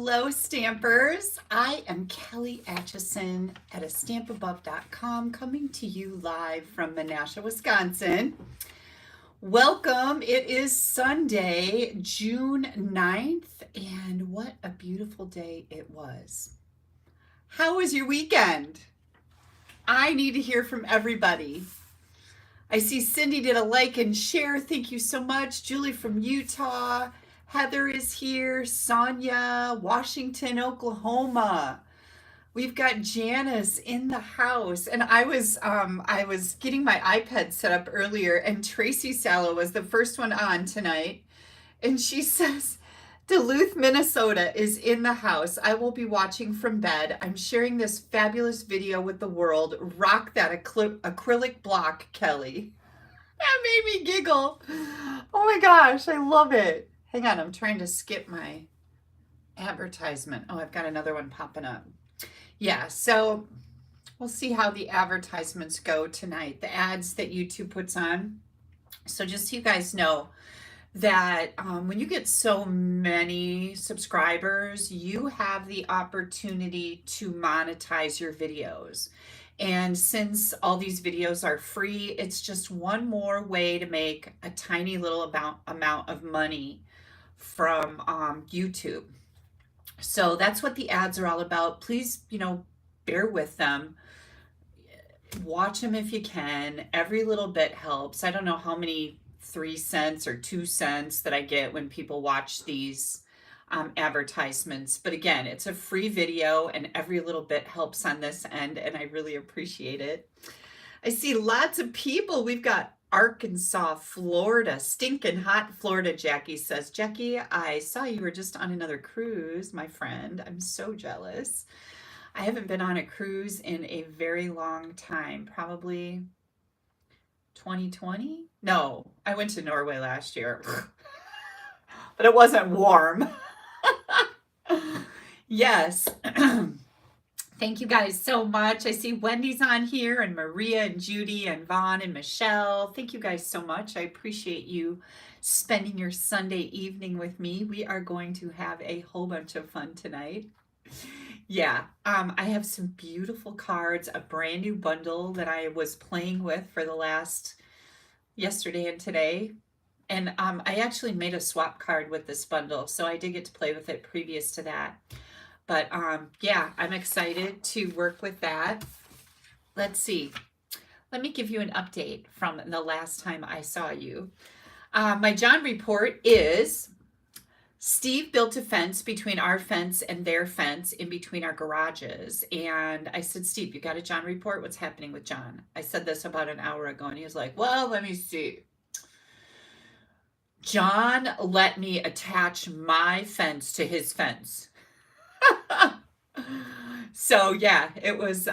Hello, Stampers. I am Kelly Acheson at AStampAbove.com, coming to you live from Menasha, Wisconsin. Welcome. It is Sunday, June 9th, and what a beautiful day it was. How was your weekend? I need to hear from everybody. I see Cindy did a like and share. Thank you so much. Julie from Utah. Heather is here. Sonia, Washington, Oklahoma. We've got Janice in the house. And I was getting my iPad set up earlier, and Tracy Sallow was the first one on tonight. And she says, Duluth, Minnesota is in the house. I will be watching from bed. I'm sharing this fabulous video with the world. Rock that acrylic block, Kelly. That made me giggle. Oh my gosh, I love it. Hang on, I'm trying to skip my advertisement. Oh, I've got another one popping up. Yeah, so we'll see how the advertisements go tonight, the ads that YouTube puts on. So just so you guys know, that when you get so many subscribers, you have the opportunity to monetize your videos. And since all these videos are free, it's just one more way to make a tiny little amount of money from YouTube. So that's what the ads are all about. Please, bear with them. Watch them if you can. Every little bit helps. I don't know how many 3 cents or 2 cents that I get when people watch these advertisements. But again, it's a free video and every little bit helps on this end, and I really appreciate it. I see lots of people. We've got Arkansas, Florida, stinking hot Florida, Jackie says. Jackie, I saw you were just on another cruise, my friend. I'm so jealous. I haven't been on a cruise in a very long time, probably 2020? No, I went to Norway last year, but it wasn't warm. Yes. Thank you guys so much. I see Wendy's on here, and Maria and Judy and Vaughn and Michelle. Thank you guys so much. I appreciate you spending your Sunday evening with me. We are going to have a whole bunch of fun tonight. Yeah, I have some beautiful cards, a brand new bundle that I was playing with for the last yesterday and today. And I actually made a swap card with this bundle, so I did get to play with it previous to that. But yeah, I'm excited to work with that. Let's see. Let me give you an update from the last time I saw you. My John report is Steve built a fence between our fence and their fence in between our garages. And I said, Steve, you got a John report? What's happening with John? I said this about an hour ago, and he was like, well, let me see. John let me attach my fence to his fence. So yeah, it was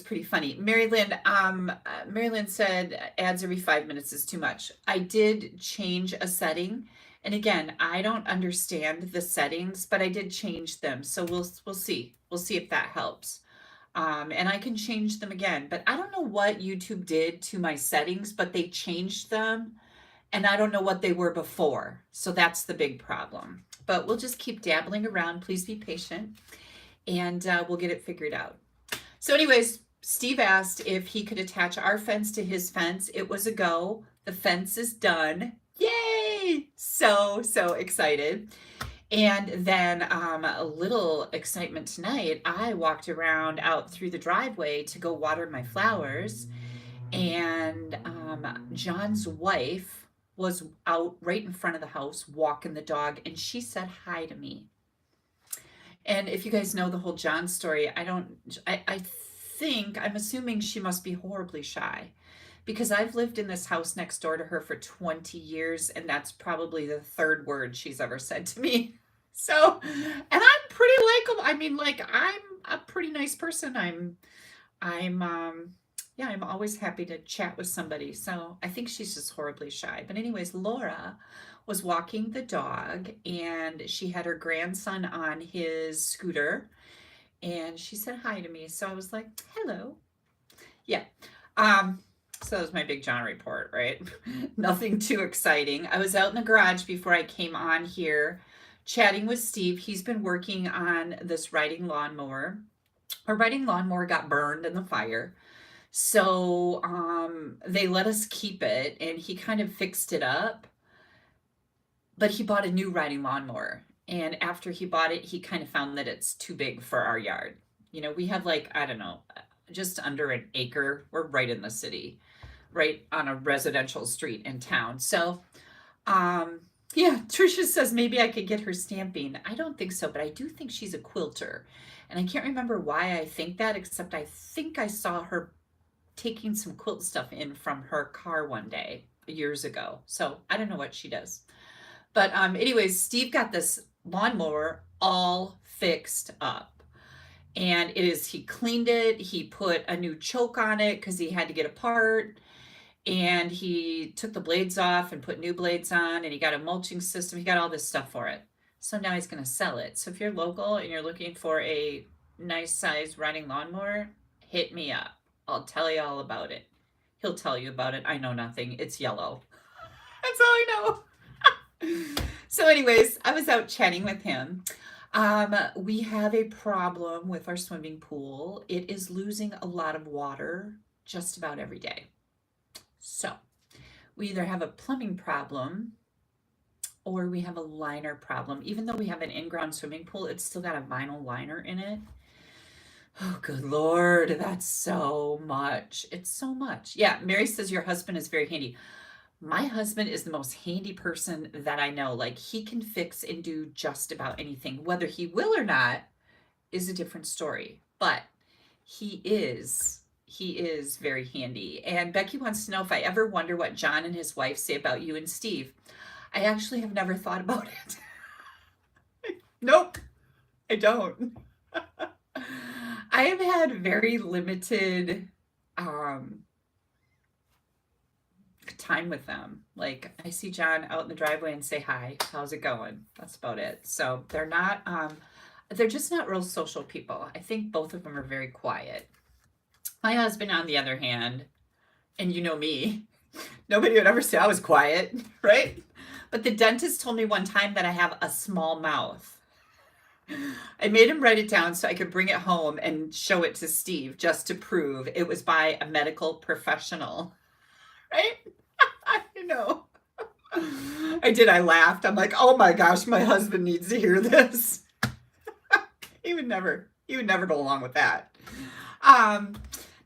pretty funny. Mary Lynn said ads every 5 minutes is too much. I did change a setting, and again, I don't understand the settings, but I did change them. So we'll see. We'll see if that helps. And I can change them again, but I don't know what YouTube did to my settings, but they changed them, and I don't know what they were before. So that's the big problem. But we'll just keep dabbling around. Please be patient, and we'll get it figured out. So anyways, Steve asked if he could attach our fence to his fence. It was a go. The fence is done. Yay! So excited. And then a little excitement tonight. I walked around out through the driveway to go water my flowers, and John's wife was out right in front of the house walking the dog, and she said hi to me. And if you guys know the whole John story, I'm assuming she must be horribly shy, because I've lived in this house next door to her for 20 years, and that's probably the third word she's ever said to me. So, and I'm pretty likable. I mean, like, I'm a pretty nice person. Yeah, I'm always happy to chat with somebody. So I think she's just horribly shy. But anyways, Laura was walking the dog, and she had her grandson on his scooter, and she said hi to me. So I was like, hello. Yeah. So that was my big John report, right? Nothing too exciting. I was out in the garage before I came on here chatting with Steve. He's been working on this riding lawnmower. Our riding lawnmower got burned in the fire. So they let us keep it, and he kind of fixed it up. But he bought a new riding lawnmower. And after he bought it, he kind of found that it's too big for our yard. You know, we have like, I don't know, just under an acre. We're right in the city, right on a residential street in town. So, yeah, Trisha says maybe I could get her stamping. I don't think so, but I do think she's a quilter. And I can't remember why I think that, except I think I saw her taking some quilt stuff in from her car one day years ago. So I don't know what she does. But anyways, Steve got this lawnmower all fixed up. And he cleaned it. He put a new choke on it because he had to get a part. And he took the blades off and put new blades on. And he got a mulching system. He got all this stuff for it. So now he's going to sell it. So if you're local and you're looking for a nice size riding lawnmower, hit me up. I'll tell you all about it. He'll tell you about it. I know nothing. It's yellow. That's all I know. So anyways, I was out chatting with him. We have a problem with our swimming pool. It is losing a lot of water just about every day. So we either have a plumbing problem or we have a liner problem. Even though we have an in-ground swimming pool, it's still got a vinyl liner in it. Oh, good Lord, that's so much. It's so much. Yeah, Mary says your husband is very handy. My husband is the most handy person that I know. Like, he can fix and do just about anything. Whether he will or not is a different story. But he is very handy. And Becky wants to know if I ever wonder what John and his wife say about you and Steve. I actually have never thought about it. Nope, I don't. I have had very limited time with them. Like, I see John out in the driveway and say hi, how's it going? That's about it. So they're not they're just not real social people. I think both of them are very quiet. My husband, on the other hand, and you know me, nobody would ever say I was quiet, right? But the dentist told me one time that I have a small mouth. I made him write it down so I could bring it home and show it to Steve just to prove it was by a medical professional. Right? I know. I did. I laughed. I'm like, oh my gosh, my husband needs to hear this. He would never go along with that.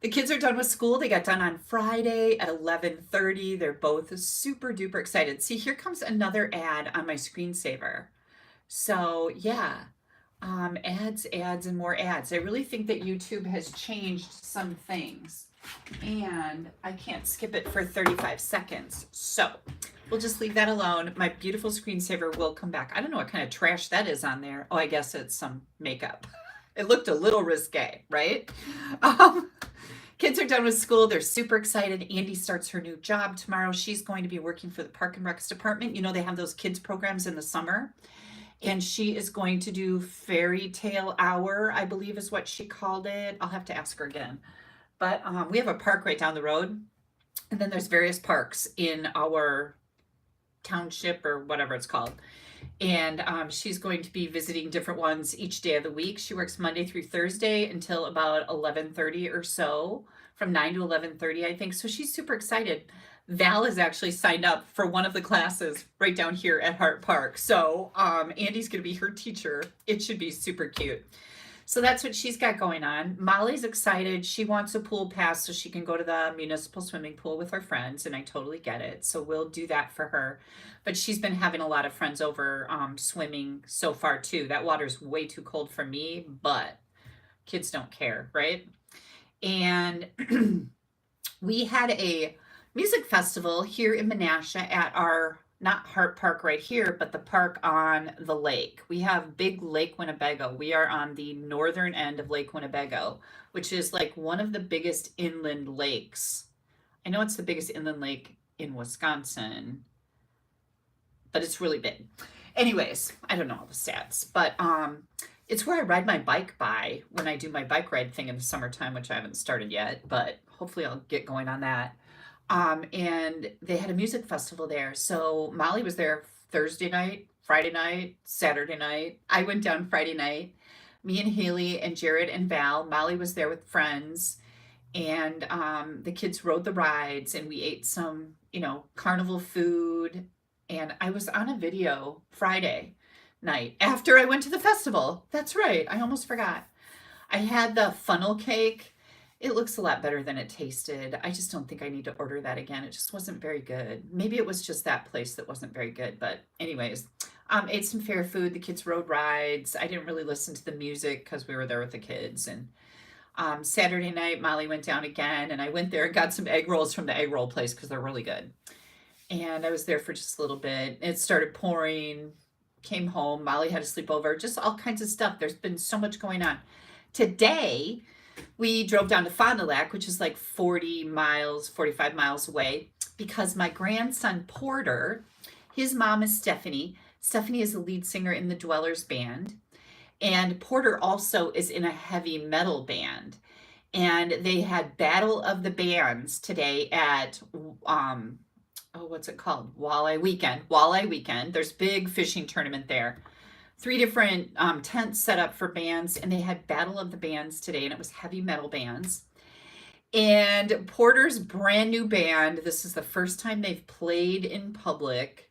The kids are done with school. They got done on Friday at 11:30. They're both super duper excited. See, here comes another ad on my screensaver. So yeah, ads, and more ads. I really think that YouTube has changed some things, and I can't skip it for 35 seconds. So we'll just leave that alone. My beautiful screensaver will come back. I don't know what kind of trash that is on there. Oh, I guess it's some makeup. It looked a little risque, right? Kids are done with school. They're super excited. Andy starts her new job tomorrow. She's going to be working for the Park and Recs department. You know, they have those kids programs in the summer. And she is going to do fairy tale hour, I believe is what she called it. I'll have to ask her again. But we have a park right down the road. And then there's various parks in our township or whatever it's called. And she's going to be visiting different ones each day of the week. She works Monday through Thursday until about 11:30 or so, from 9 to 11:30, I think. So she's super excited. Val is actually signed up for one of the classes right down here at Hart Park. So Andy's going to be her teacher. It should be super cute. So that's what she's got going on. Molly's excited. She wants a pool pass so she can go to the municipal swimming pool with her friends, and I totally get it. So we'll do that for her. But she's been having a lot of friends over swimming so far too. That water's way too cold for me, but kids don't care, right? And we had a music festival here in Menasha at our, not Hart Park right here, but the park on the lake. We have big Lake Winnebago. We are on the northern end of Lake Winnebago, which is like one of the biggest inland lakes. I know it's the biggest inland lake in Wisconsin, but it's really big. Anyways, I don't know all the stats, but it's where I ride my bike by when I do my bike ride thing in the summertime, which I haven't started yet, but hopefully I'll get going on that. And they had a music festival there. So Molly was there Thursday night, Friday night, Saturday night. I went down Friday night. Me and Haley and Jared and Val. Molly was there with friends. And the kids rode the rides and we ate some, carnival food. And I was on a video Friday night after I went to the festival. That's right. I almost forgot. I had the funnel cake. It looks a lot better than it tasted. I just don't think I need to order that again. It just wasn't very good. Maybe it was just that place that wasn't very good. But anyways, ate some fair food. The kids rode rides. I didn't really listen to the music because we were there with the kids. And Saturday night, Molly went down again. And I went there and got some egg rolls from the egg roll place because they're really good. And I was there for just a little bit. It started pouring. Came home. Molly had a sleepover. Just all kinds of stuff. There's been so much going on. Today, we drove down to Fond du Lac, which is like 45 miles away, because my grandson Porter, his mom is Stephanie. Stephanie is the lead singer in the Dwellers band. And Porter also is in a heavy metal band. And they had Battle of the Bands today at, what's it called? Walleye Weekend. There's big fishing tournament there. 3 different tents set up for bands, and they had Battle of the Bands today, and it was heavy metal bands. And Porter's brand new band, this is the first time they've played in public,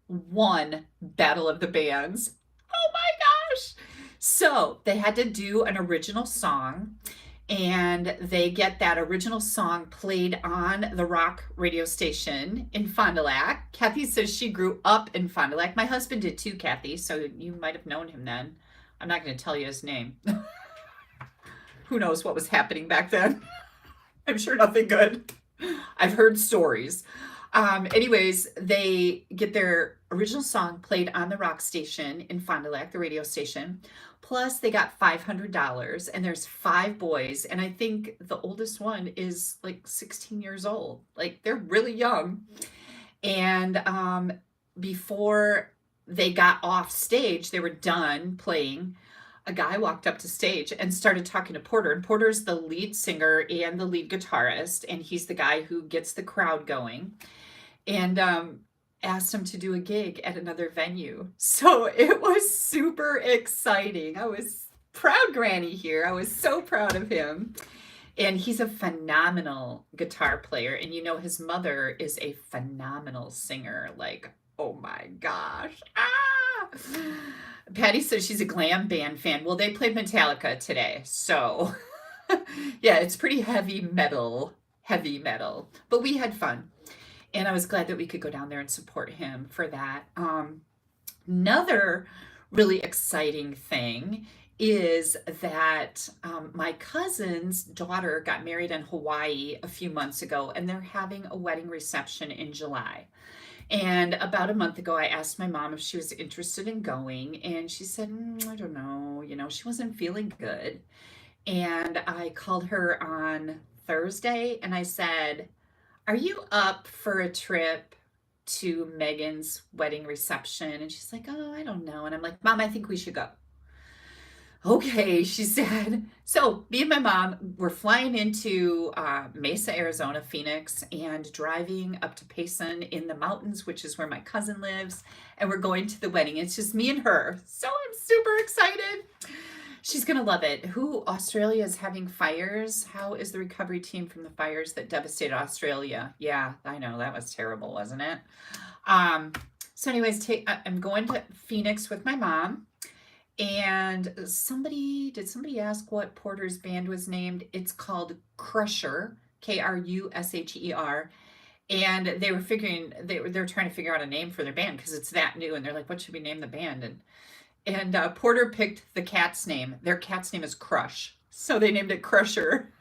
won Battle of the Bands. Oh my gosh! So they had to do an original song, and they get that original song played on the rock radio station in Fond du Lac. Kathy says she grew up in Fond du Lac. My husband did too, Kathy, so you might have known him then. I'm not going to tell you his name. Who knows what was happening back then? I'm sure nothing good. I've heard stories. Anyways, they get their original song played on the rock station in Fond du Lac, the radio station. Plus, they got $500, and there's 5 boys, and I think the oldest one is like 16 years old. Like, they're really young. And before they got off stage, they were done playing. A guy walked up to stage and started talking to Porter. And Porter's the lead singer and the lead guitarist, and he's the guy who gets the crowd going. And asked him to do a gig at another venue. So it was super exciting. I was proud granny here. I was so proud of him. And he's a phenomenal guitar player. And his mother is a phenomenal singer. Like, oh my gosh. Patty says she's a glam band fan. Well, they played Metallica today. So yeah, it's pretty heavy metal. But we had fun. And I was glad that we could go down there and support him for that. Another really exciting thing is that my cousin's daughter got married in Hawaii a few months ago, and they're having a wedding reception in July. And about a month ago, I asked my mom if she was interested in going, and she said, I don't know, she wasn't feeling good. And I called her on Thursday, and I said, are you up for a trip to Megan's wedding reception? And she's like, oh, I don't know. And I'm like, Mom, I think we should go. Okay, she said. So me and my mom, we're flying into Mesa, Arizona, Phoenix, and driving up to Payson in the mountains, which is where my cousin lives. And we're going to the wedding. It's just me and her. So I'm super excited. She's going to love it. Australia is having fires. How is the recovery team from the fires that devastated Australia? Yeah, I know. That was terrible, wasn't it? So anyways, I'm going to Phoenix with my mom. And did somebody ask what Porter's band was named? It's called Crusher, Krusher. And they were trying to figure out a name for their band because it's that new. And they're like, what should we name the band? And Porter picked the cat's name. Their cat's name is Crush. So they named it Crusher.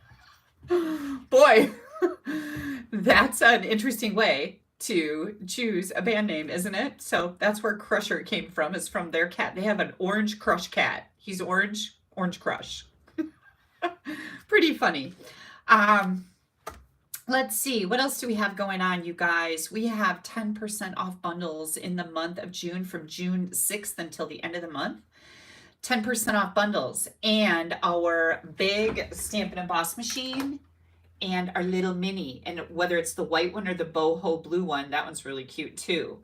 Boy, that's an interesting way to choose a band name, isn't it? So that's where Crusher came from, is from their cat. They have an orange Crush cat. He's orange Crush. Pretty funny. Let's see, what else do we have going on, you guys? We have 10% off bundles in the month of June, from June 6th until the end of the month. 10% off bundles, and our big Stampin' Emboss machine, and our little mini. And whether it's the white one or the boho blue one, that one's really cute too.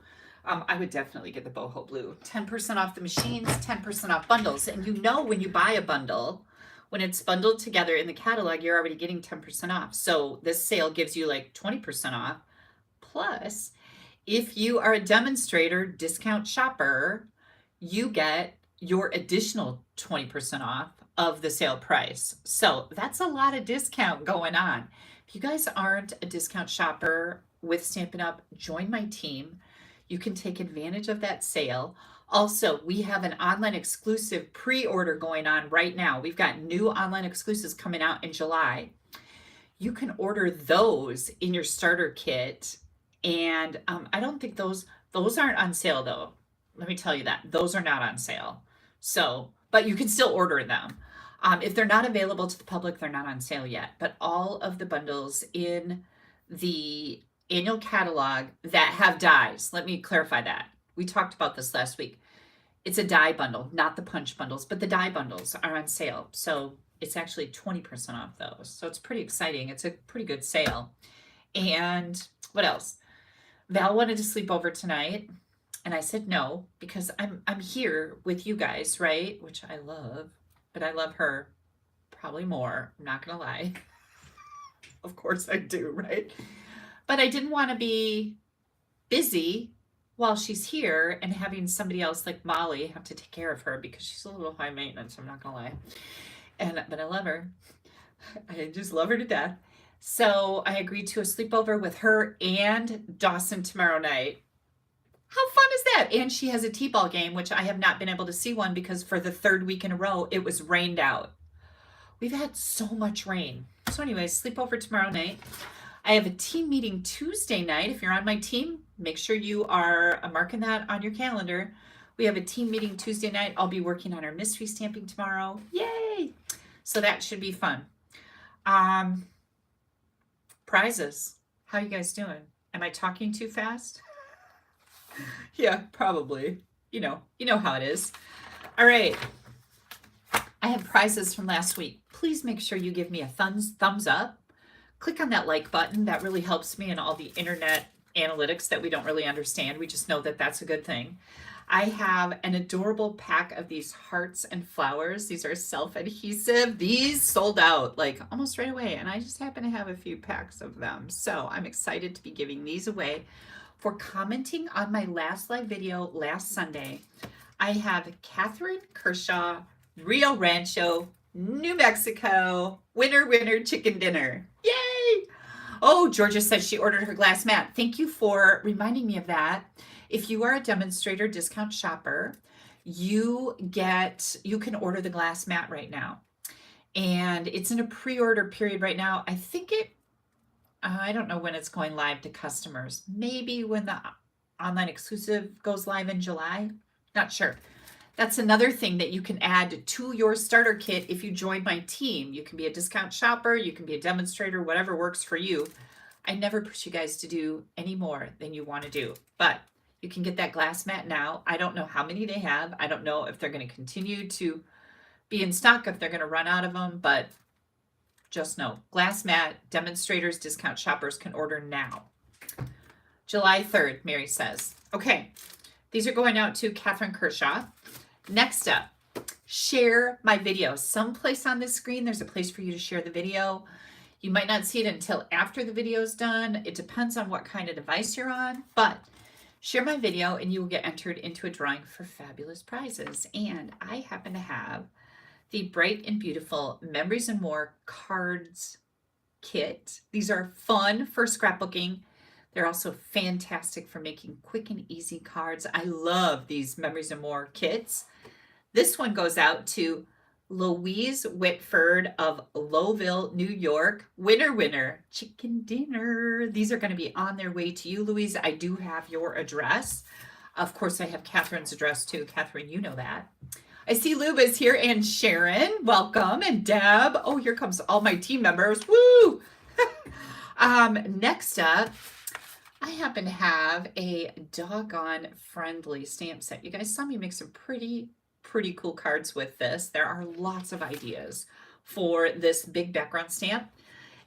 I would definitely get the boho blue. 10% off the machines, 10% off bundles. And you know, when you buy a bundle, when it's bundled together in the catalog, you're already getting 10% off. So this sale gives you like 20% off. Plus, if you are a demonstrator discount shopper, you get your additional 20% off of the sale price. So that's a lot of discount going on. If you guys aren't a discount shopper with Stampin' Up, join my team. You can take advantage of that sale. Also, we have an online exclusive pre-order going on right now. We've got new online exclusives coming out in July. You can order those in your starter kit. And I don't think those aren't on sale though. Let me tell you that. Those are not on sale. So, but you can still order them. If they're not available to the public, they're not on sale yet. But all of the bundles in the annual catalog that have dies, let me clarify that. We talked about this last week. It's a die bundle, not the punch bundles, but the die bundles are on sale. So it's actually 20% off those. So it's pretty exciting. It's a pretty good sale. And what else? Val wanted to sleep over tonight. And I said no, because I'm here with you guys, right? Which I love, but I love her probably more. I'm not going to lie. Of course I do, right? But I didn't want to be busy while she's here and having somebody else like Molly have to take care of her, because she's a little high maintenance, I'm not going to lie. But I love her. I just love her to death. So I agreed to a sleepover with her and Dawson tomorrow night. How fun is that? And she has a t-ball game, which I have not been able to see one because for the third week in a row, it was rained out. We've had so much rain. So anyways, sleepover tomorrow night. I have a team meeting Tuesday night. If you're on my team, make sure you are marking that on your calendar. We have a team meeting Tuesday night. I'll be working on our mystery stamping tomorrow. Yay! So that should be fun. Prizes. How you guys doing? Am I talking too fast? Yeah, probably. You know how it is. All right. I have prizes from last week. Please make sure you give me a thumbs up. Click on that like button. That really helps me in all the internet analytics that we don't really understand. We just know that that's a good thing. I have an adorable pack of these hearts and flowers. These are self-adhesive. These sold out like almost right away, and I just happen to have a few packs of them. So I'm excited to be giving these away. For commenting on my last live video last Sunday, I have Catherine Kershaw, Rio Rancho, New Mexico, winner chicken dinner. Yay! Oh, Georgia says she ordered her glass mat. Thank you for reminding me of that. If you are a demonstrator discount shopper, you can order the glass mat right now. And it's in a pre-order period right now. I don't know when it's going live to customers. Maybe when the online exclusive goes live in July. Not sure. That's another thing that you can add to your starter kit if you join my team. You can be a discount shopper, you can be a demonstrator, whatever works for you. I never push you guys to do any more than you want to do, but you can get that glass mat now. I don't know how many they have. I don't know if they're going to continue to be in stock, if they're going to run out of them, but just know, glass mat demonstrators, discount shoppers can order now. July 3rd, Mary says. Okay, these are going out to Catherine Kershaw. Next up, share my video. Someplace on this screen, there's a place for you to share the video. You might not see it until after the video is done. It depends on what kind of device you're on, but share my video and you will get entered into a drawing for fabulous prizes. And I happen to have the Bright and Beautiful Memories and More cards kit. These are fun for scrapbooking. They're also fantastic for making quick and easy cards. I love these Memories and More kits. This one goes out to Louise Whitford of Lowville, New York. Winner, chicken dinner. These are going to be on their way to you, Louise. I do have your address. Of course, I have Catherine's address too. Catherine, you know that. I see Luba's here and Sharon, welcome, and Deb. Oh, here comes all my team members. Woo! Next up, I happen to have a doggone friendly stamp set. You guys saw me make some pretty cool cards with this. There are lots of ideas for this big background stamp.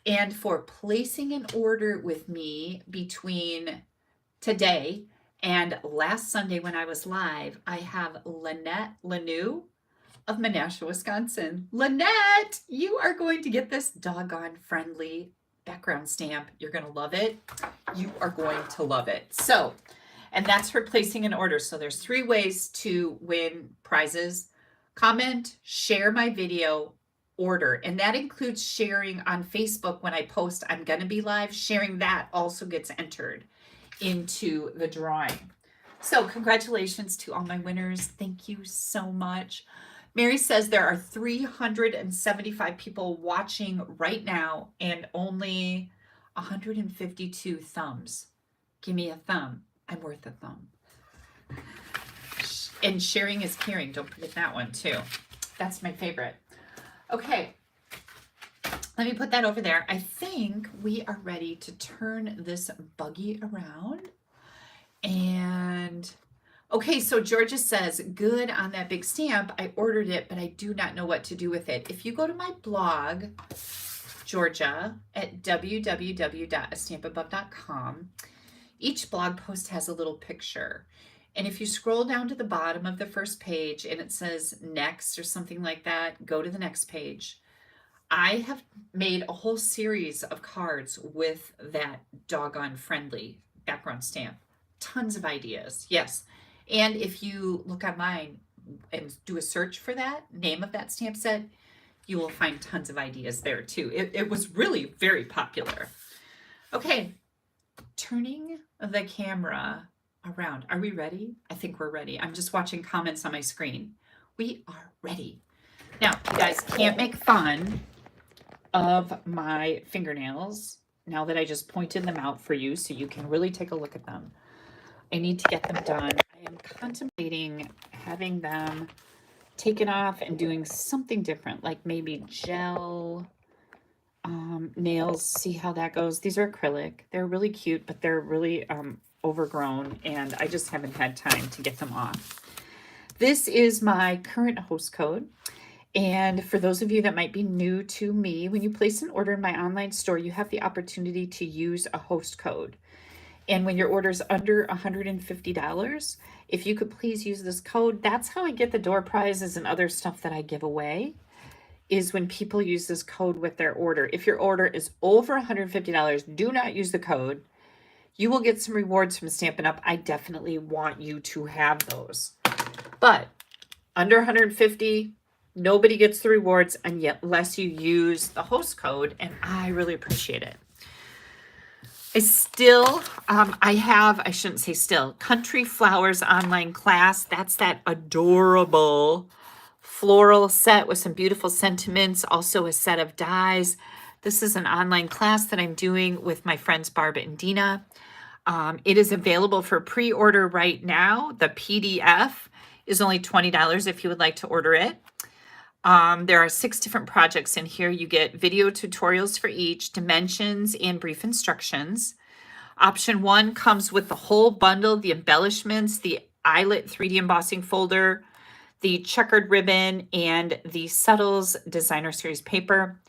And for placing an order with me between today And last Sunday when I was live, I have Lynette Lanou of Menasha, Wisconsin. Lynette, you are going to get this doggone friendly background stamp. You're going to love it. You are going to love it. So, and that's for placing an order. So there's 3 ways to win prizes. Comment, share my video, order. And that includes sharing on Facebook when I post I'm going to be live. Sharing that also gets entered into the drawing. So congratulations to all my winners. Thank you so much. Mary says there are 375 people watching right now and only 152 thumbs. Give me a thumb. I'm worth a thumb. And sharing is caring. Don't forget that one too. That's my favorite. Okay. Let me put that over there. I think we are ready to turn this buggy around. And okay, so Georgia says, good on that big stamp. I ordered it, but I do not know what to do with it. If you go to my blog, Georgia, at www.AStampAbove.com, each blog post has a little picture. And if you scroll down to the bottom of the first page and it says next or something like that, go to the next page. I have made a whole series of cards with that doggone friendly background stamp. Tons of ideas, yes. And if you look online and do a search for that, name of that stamp set, you will find tons of ideas there too. It was really very popular. Okay, turning the camera around. Are we ready? I think we're ready. I'm just watching comments on my screen. We are ready. Now, you guys can't make fun of my fingernails now that I just pointed them out for you so you can really take a look at them. I need to get them done. I am contemplating having them taken off and doing something different, like maybe gel nails, see how that goes. These are acrylic. They're really cute, but they're really overgrown, and I just haven't had time to get them off. This is my current host code. And for those of you that might be new to me, when you place an order in my online store, you have the opportunity to use a host code. And when your order is under $150, if you could please use this code, that's how I get the door prizes and other stuff that I give away, is when people use this code with their order. If your order is over $150, do not use the code. You will get some rewards from Stampin' Up. I definitely want you to have those. But under $150, nobody gets the rewards unless you use the host code, and I really appreciate it. I still, I shouldn't say still, Country Flowers online class. That's that adorable floral set with some beautiful sentiments, also a set of dies. This is an online class that I'm doing with my friends Barb and Dina. It is available for pre-order right now. The PDF is only $20 if you would like to order it. There are 6 different projects in here. You get video tutorials for each, dimensions, and brief instructions. Option 1 comes with the whole bundle, the embellishments, the eyelet 3D embossing folder, the checkered ribbon, and the Subtles Designer Series paper.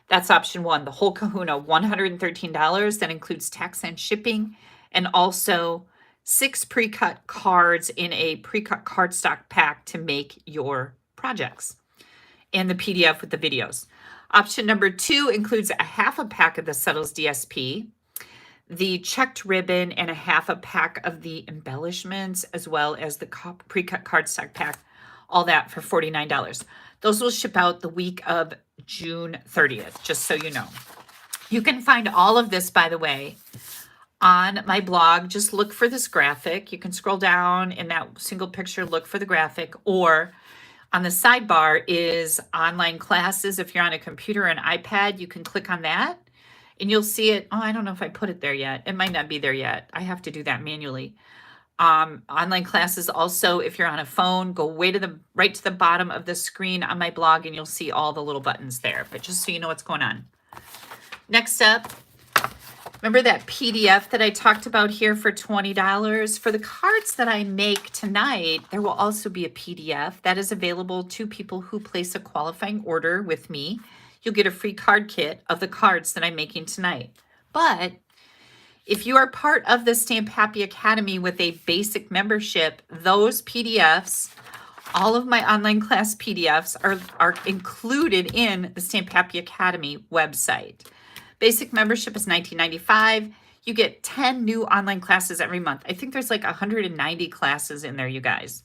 That's option 1, the whole kahuna, $113. That includes tax and shipping, and also 6 pre-cut cards in a pre-cut cardstock pack to make your projects, and the PDF with the videos. Option number 2 includes a half a pack of the Subtles DSP, the checked ribbon, and a half a pack of the embellishments, as well as the pre-cut cardstock pack, all that for $49. Those will ship out the week of June 30th, just so you know. You can find all of this, by the way, on my blog. Just look for this graphic. You can scroll down in that single picture, look for the graphic, or on the sidebar is online classes. If you're on a computer or an iPad, you can click on that and you'll see it. Oh, I don't know if I put it there yet. It might not be there yet. I have to do that manually. Online classes also, if you're on a phone, go right to the bottom of the screen on my blog and you'll see all the little buttons there. But just so you know what's going on. Next up, remember that PDF that I talked about here for $20? For the cards that I make tonight, there will also be a PDF that is available to people who place a qualifying order with me. You'll get a free card kit of the cards that I'm making tonight. But If you are part of the Stamp Happy Academy with a basic membership, those PDFs, all of my online class PDFs are included in the Stamp Happy Academy website. Basic membership is $19.95. You get 10 new online classes every month. I think there's like 190 classes in there, you guys.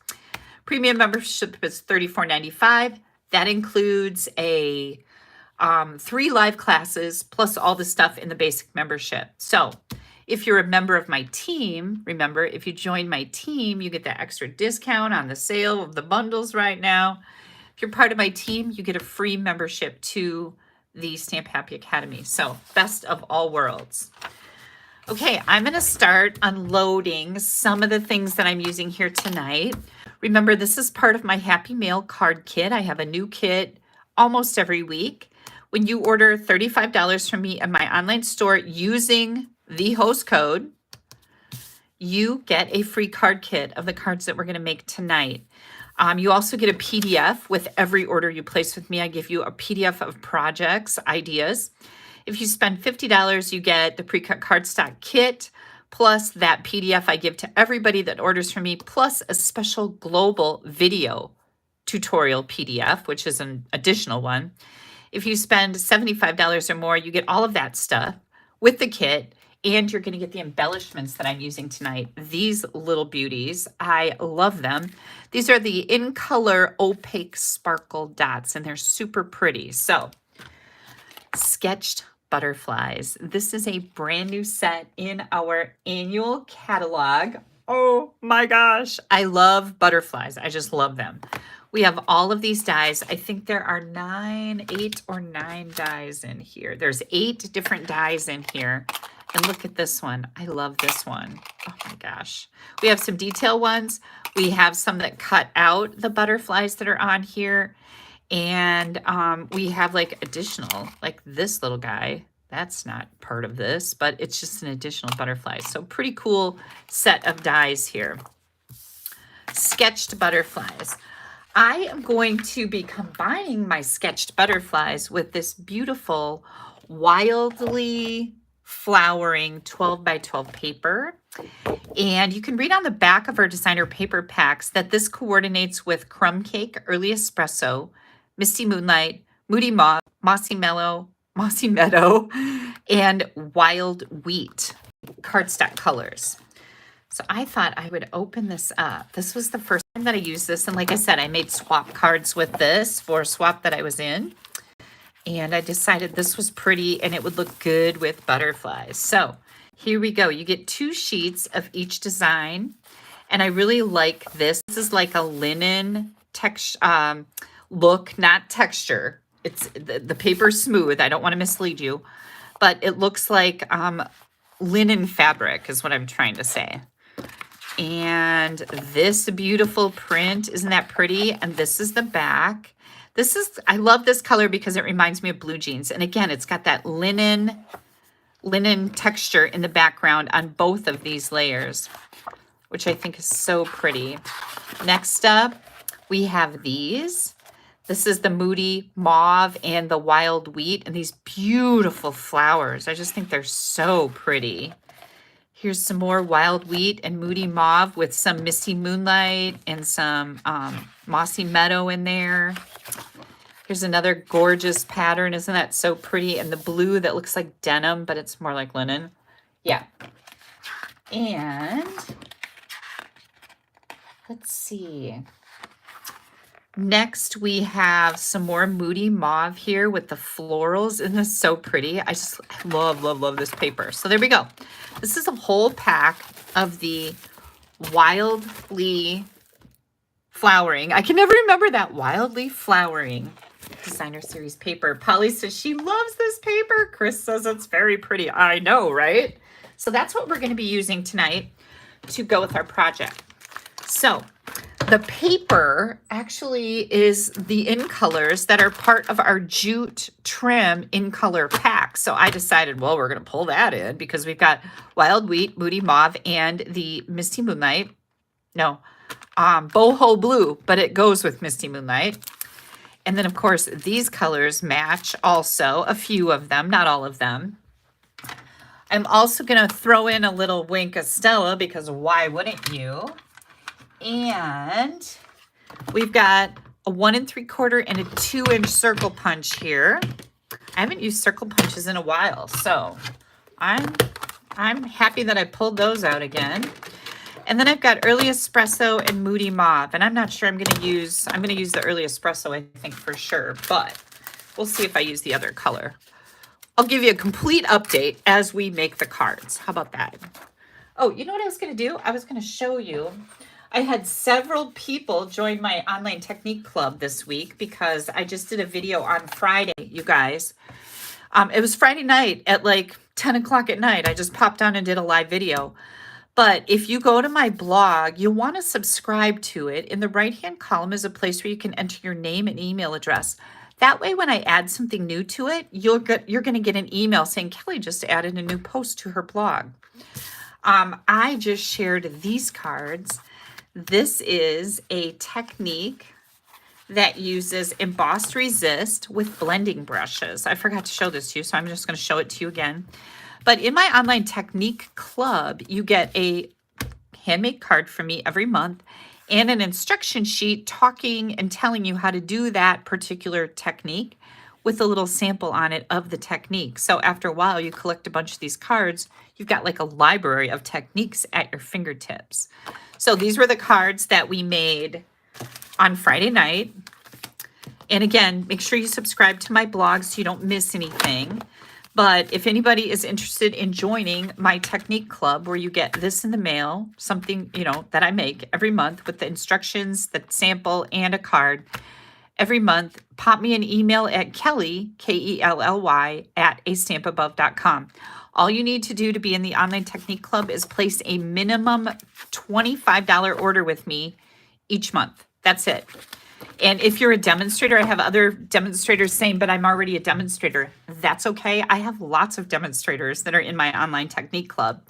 Premium membership is $34.95. That includes a 3 live classes plus all the stuff in the basic membership. So if you're a member of my team, remember, if you join my team, you get that extra discount on the sale of the bundles right now. If you're part of my team, you get a free membership to the Stamp Happy Academy. So best of all worlds. Okay, I'm going to start unloading some of the things that I'm using here tonight. Remember, this is part of my Happy Mail card kit. I have a new kit almost every week. When you order $35 from me in my online store using the host code, you get a free card kit of the cards that we're going to make tonight. You also get a PDF with every order you place with me. I give you a PDF of projects, ideas. If you spend $50, you get the pre-cut cardstock kit, plus that PDF I give to everybody that orders from me, plus a special global video tutorial PDF, which is an additional one. If you spend $75 or more, you get all of that stuff with the kit, and you're going to get the embellishments that I'm using tonight. These little beauties, I love them. These are the In Color Opaque Sparkle Dots, and they're super pretty. So, sketched butterflies. This is a brand new set in our annual catalog. Oh my gosh, I love butterflies. I just love them. We have all of these dies. I think there are 8 or 9 dies in here. There's 8 different dies in here. And look at this one. I love this one. Oh my gosh. We have some detail ones. We have some that cut out the butterflies that are on here. And we have like additional, like this little guy. That's not part of this, but it's just an additional butterfly. So pretty cool set of dies here. Sketched butterflies. I am going to be combining my sketched butterflies with this beautiful wildly flowering 12 by 12 paper. And you can read on the back of our designer paper packs that this coordinates with Crumb Cake, Early Espresso, Misty Moonlight, Moody Moth, Mossy Meadow, and Wild Wheat cardstock colors. So I thought I would open this up. This was the first time that I used this. And like I said, I made swap cards with this for a swap that I was in. And I decided this was pretty and it would look good with butterflies. So here we go. You get 2 sheets of each design. And I really like this. This is like a linen texture look, not texture. It's the paper's smooth. I don't want to mislead you. But it looks like linen fabric is what I'm trying to say. And this beautiful print, isn't that pretty? And this is the back. I love this color because it reminds me of blue jeans. And again, it's got that linen texture in the background on both of these layers, which I think is so pretty. Next up, we have these. This is the Moody Mauve and the Wild Wheat and these beautiful flowers. I just think they're so pretty. Here's some more Wild Wheat and Moody Mauve with some Misty Moonlight and some Mossy Meadow in there. Here's another gorgeous pattern. Isn't that so pretty? And the blue that looks like denim, but it's more like linen. Yeah. And let's see. Next, we have some more Moody Mauve here with the florals. Isn't this so pretty? I love this paper. So there we go. This is a whole pack of the Wildly Flowering. I can never remember that. Wildly Flowering Designer Series paper. Polly says she loves this paper. Chris says it's very pretty. I know, right? So that's what we're going to be using tonight to go with our project. So the paper actually is the in colors that are part of our jute trim in color pack. So I decided, well, we're going to pull that in because we've got Wild Wheat, Moody Mauve, and the Misty Moonlight. No, boho blue, but it goes with Misty Moonlight. And then, of course, these colors match also, a few of them, not all of them. I'm also going to throw in a little wink of Stella because why wouldn't you? And we've got a 1 3/4 and a 2-inch circle punch here. I haven't used circle punches in a while, so I'm happy that I pulled those out again. And then I've got Early Espresso and Moody Mauve, and I'm not sure I'm going to use the Early Espresso, I think, for sure, but we'll see if I use the other color. I'll give you a complete update as we make the cards. How about that? Oh, you know what I was going to do? I was going to show you. I had several people join my online technique club this week because I just did a video on Friday, you guys. It was Friday night at like 10 o'clock at night. I just popped on and did a live video. But if you go to my blog, you'll want to subscribe to it. In the right-hand column is a place where you can enter your name and email address. That way, when I add something new to it, you're going to get an email saying, Kelly just added a new post to her blog. I just shared these cards. This is a technique that uses embossed resist with blending brushes. I forgot to show this to you, so I'm just going to show it to you again. But in my online technique club, you get a handmade card from me every month and an instruction sheet talking and telling you how to do that particular technique with a little sample on it of the technique. So after a while, you collect a bunch of these cards. You've got like a library of techniques at your fingertips. So these were the cards that we made on Friday night. And again, make sure you subscribe to my blog so you don't miss anything. But if anybody is interested in joining my technique club where you get this in the mail, something, you know, that I make every month with the instructions, the sample, and a card every month, pop me an email at Kelly, Kelly, at AStampAbove.com. All you need to do to be in the online technique club is place a minimum $25 order with me each month. That's it. And if you're a demonstrator, I have other demonstrators saying, but I'm already a demonstrator. That's okay. I have lots of demonstrators that are in my online technique club.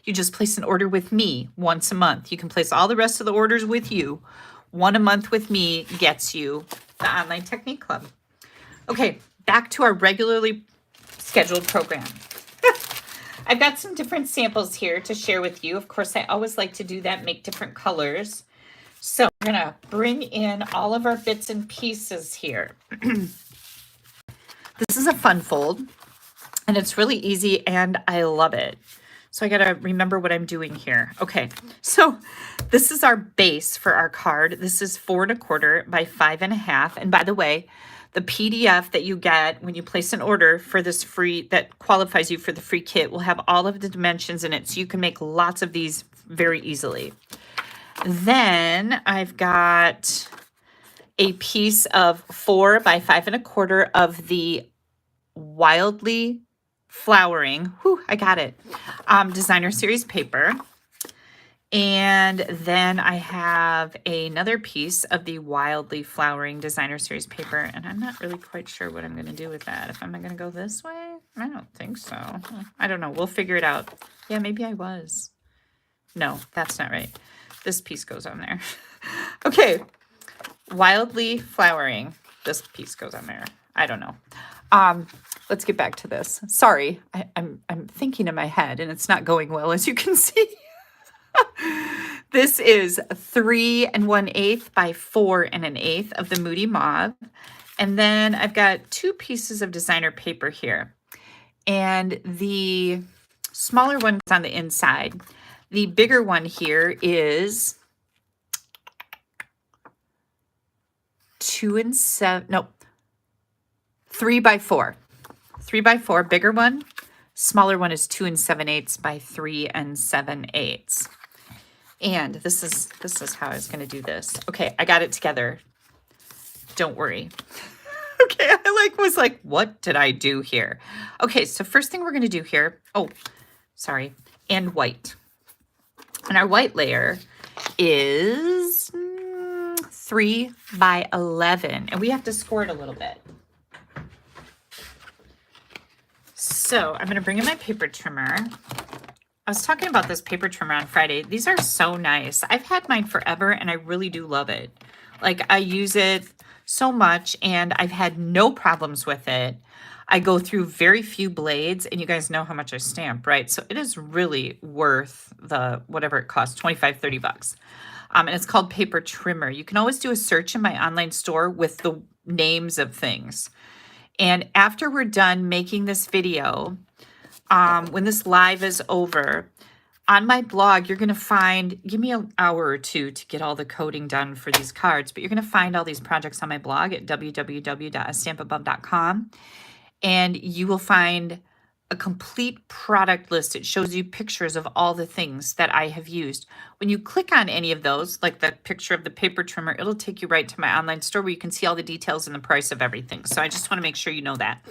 You just place an order with me once a month. You can place all the rest of the orders with you. One a month with me gets you the online technique club. Okay, back to our regularly scheduled program. I've got some different samples here to share with you. Of course, I always like to do that, make different colors. So we're going to bring in all of our bits and pieces here. This is a fun fold, and it's really easy, and I love it. So I got to remember what I'm doing here. Okay, so this is our base for our card. This is 4 1/4 by 5 1/2. And by the way, the PDF that you get when you place an order for this free, that qualifies you for the free kit, will have all of the dimensions in it, so you can make lots of these very easily. Then I've got a piece of 4 by 5 1/4 of the Wildly Flowering, I got it, designer series paper. And then I have another piece of the Wildly Flowering designer series paper, and I'm not really quite sure what I'm going to do with that. If I'm going to go this way? I don't think so. I don't know. We'll figure it out. Yeah, maybe I was. No, that's not right. This piece goes on there. Okay, Wildly Flowering. This piece goes on there. I don't know. Let's get back to this. Sorry, I'm thinking in my head, and it's not going well, as you can see. This is 3 1/8 by 4 1/8 of the Moody Mauve. And then I've got 2 pieces of designer paper here. And the smaller one is on the inside. The bigger one here is 3 by 4. 3 by 4, bigger one. Smaller one is 2 7/8 by 3 7/8. And this is how I was going to do this. Okay, I got it together. Don't worry. Okay, I was like, what did I do here? Okay, so first thing we're going to do here, and white. And our white layer is 3 by 11, and we have to score it a little bit. So I'm going to bring in my paper trimmer. I was talking about this paper trimmer on Friday. These are so nice. I've had mine forever, and I really do love it. Like, I use it so much, and I've had no problems with it. I go through very few blades, and you guys know how much I stamp, right? So it is really worth the whatever it costs, 25, 30 bucks. And it's called Paper Trimmer. You can always do a search in my online store with the names of things. And after we're done making this video, when this live is over, on my blog, you're going to find, give me an hour or two to get all the coding done for these cards, but you're going to find all these projects on my blog at www.AStampAbove.com. And you will find a complete product list. It shows you pictures of all the things that I have used. When you click on any of those, like the picture of the paper trimmer, it'll take you right to my online store where you can see all the details and the price of everything. So I just want to make sure you know that.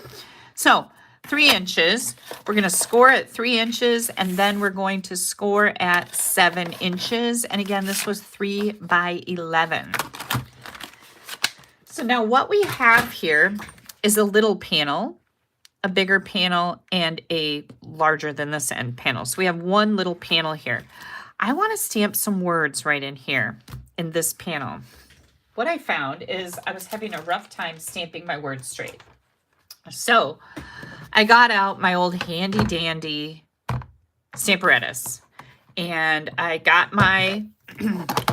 So 3 inches, we're going to score at 3 inches, and then we're going to score at 7 inches. And again, this was 3 by 11. So now what we have here is a little panel, a bigger panel, and a larger than this end panel. So we have one little panel here. I want to stamp some words right in here in this panel. What I found is I was having a rough time stamping my words straight. So I got out my old handy dandy Stamparatus, and I got my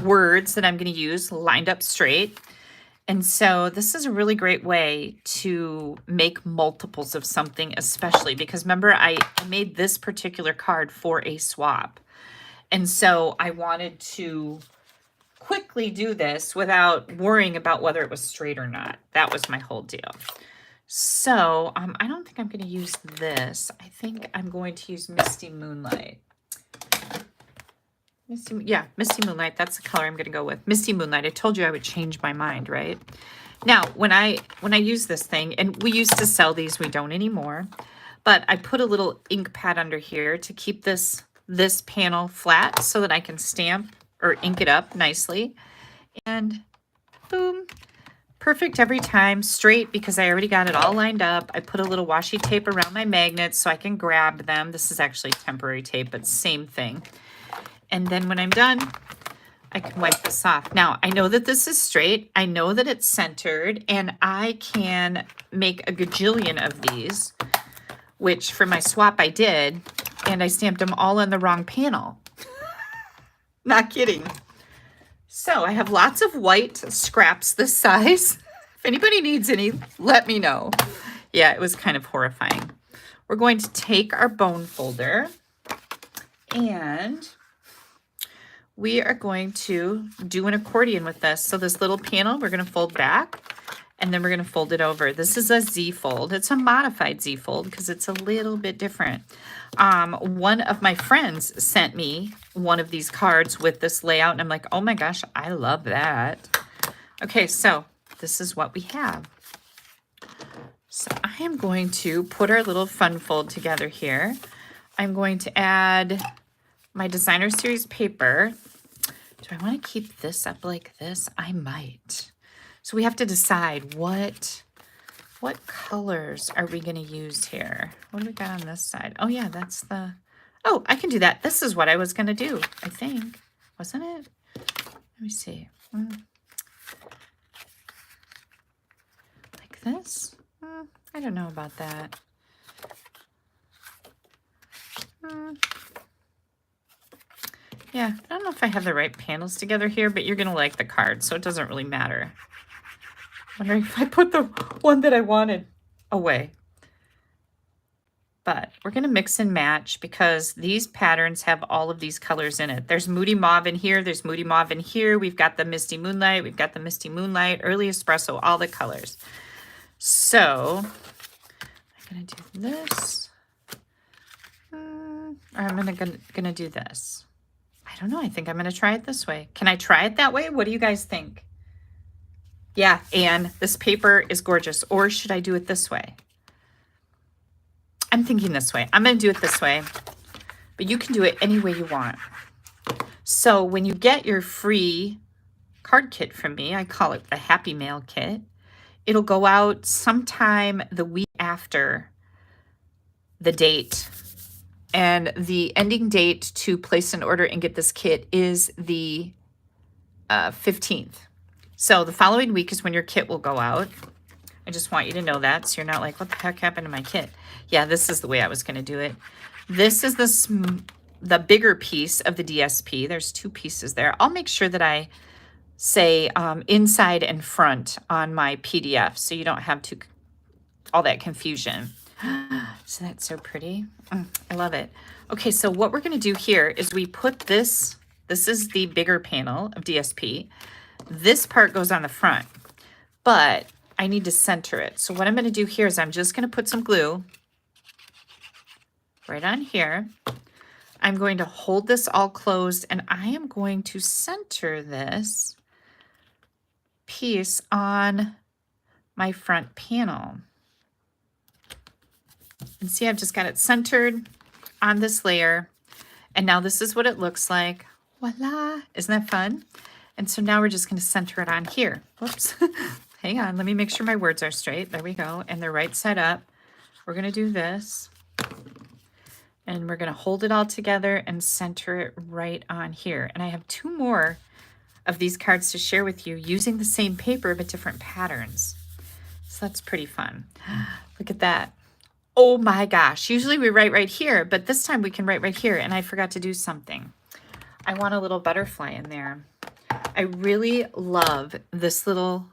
words that I'm going to use lined up straight. And so this is a really great way to make multiples of something, especially because remember, I made this particular card for a swap. And so I wanted to quickly do this without worrying about whether it was straight or not. That was my whole deal. So I don't think I'm going to use this. I think I'm going to use Misty Moonlight. Misty Moonlight. That's the color I'm going to go with. Misty Moonlight. I told you I would change my mind, right? Now, when I use this thing, and we used to sell these, we don't anymore, but I put a little ink pad under here to keep this panel flat so that I can stamp or ink it up nicely. And boom. Perfect every time, straight because I already got it all lined up. I put a little washi tape around my magnets so I can grab them. This is actually temporary tape, but same thing. And then when I'm done, I can wipe this off. Now, I know that this is straight. I know that it's centered, and I can make a gajillion of these, which for my swap I did, and I stamped them all on the wrong panel. Not kidding. So I have lots of white scraps this size. If anybody needs any, let me know. Yeah, it was kind of horrifying. We're going to take our bone folder and we are going to do an accordion with this. So this little panel, we're going to fold back and then we're going to fold it over. This is a Z fold. It's a modified Z fold because it's a little bit different. One of my friends sent me one of these cards with this layout, and I'm like, oh my gosh, I love that. Okay, so this is what we have. So I am going to put our little fun fold together here. I'm going to add my designer series paper. Do I want to keep this up like this? I might. So we have to decide what colors are we going to use here? What do we got on this side? Oh yeah, that's the, oh, I can do that. This is what I was going to do, I think. Wasn't it? Let me see. Like this? I don't know about that. Yeah, I don't know if I have the right panels together here, but you're going to like the card, so it doesn't really matter. Wondering if I put the one that I wanted away. But we're going to mix and match because these patterns have all of these colors in it. There's Moody Mauve in here. There's Moody Mauve in here. We've got the Misty Moonlight. We've got the Misty Moonlight, Early Espresso, all the colors. So I'm going to do this. Or I'm gonna do this. I don't know. I think I'm going to try it this way. Can I try it that way? What do you guys think? Yeah, Anne, this paper is gorgeous. Or should I do it this way? I'm thinking this way. I'm going to do it this way. But you can do it any way you want. So when you get your free card kit from me, I call it the Happy Mail kit. It'll go out sometime the week after the date. And the ending date to place an order and get this kit is the 15th. So the following week is when your kit will go out. I just want you to know that, so you're not like, what the heck happened to my kit? Yeah, this is the way I was going to do it. This is the bigger piece of the DSP. There's 2 pieces there. I'll make sure that I say inside and front on my PDF, so you don't have all that confusion. So that's so pretty. I love it. Okay, so what we're going to do here is we put this is the bigger panel of DSP. This part goes on the front, but I need to center it. So what I'm going to do here is I'm just going to put some glue right on here. I'm going to hold this all closed, and I am going to center this piece on my front panel. And see, I've just got it centered on this layer. And now this is what it looks like. Voila! Isn't that fun? And so now we're just going to center it on here. Whoops. Hang on. Let me make sure my words are straight. There we go. And they're right side up. We're going to do this. And we're going to hold it all together and center it right on here. And I have 2 more of these cards to share with you using the same paper but different patterns. So that's pretty fun. Look at that. Oh my gosh. Usually we write right here, but this time we can write right here, and I forgot to do something. I want a little butterfly in there. I really love this little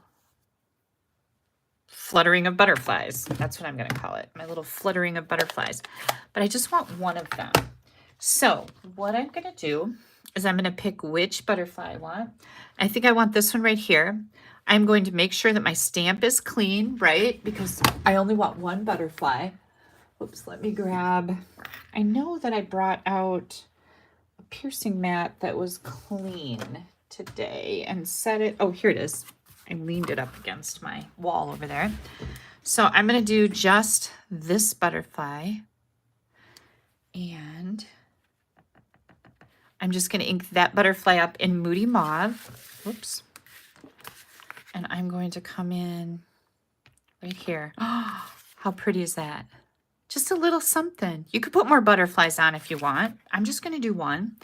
fluttering of butterflies. That's what I'm going to call it. My little fluttering of butterflies. But I just want one of them. So what I'm going to do is I'm going to pick which butterfly I want. I think I want this one right here. I'm going to make sure that my stamp is clean, right? Because I only want one butterfly. Oops, let me grab. I know that I brought out a piercing mat that was clean today and set it. Oh, here it is. I leaned it up against my wall over there. So I'm going to do just this butterfly. And I'm just going to ink that butterfly up in Moody Mauve. Whoops. And I'm going to come in right here. Oh, how pretty is that? Just a little something. You could put more butterflies on if you want. I'm just going to do one.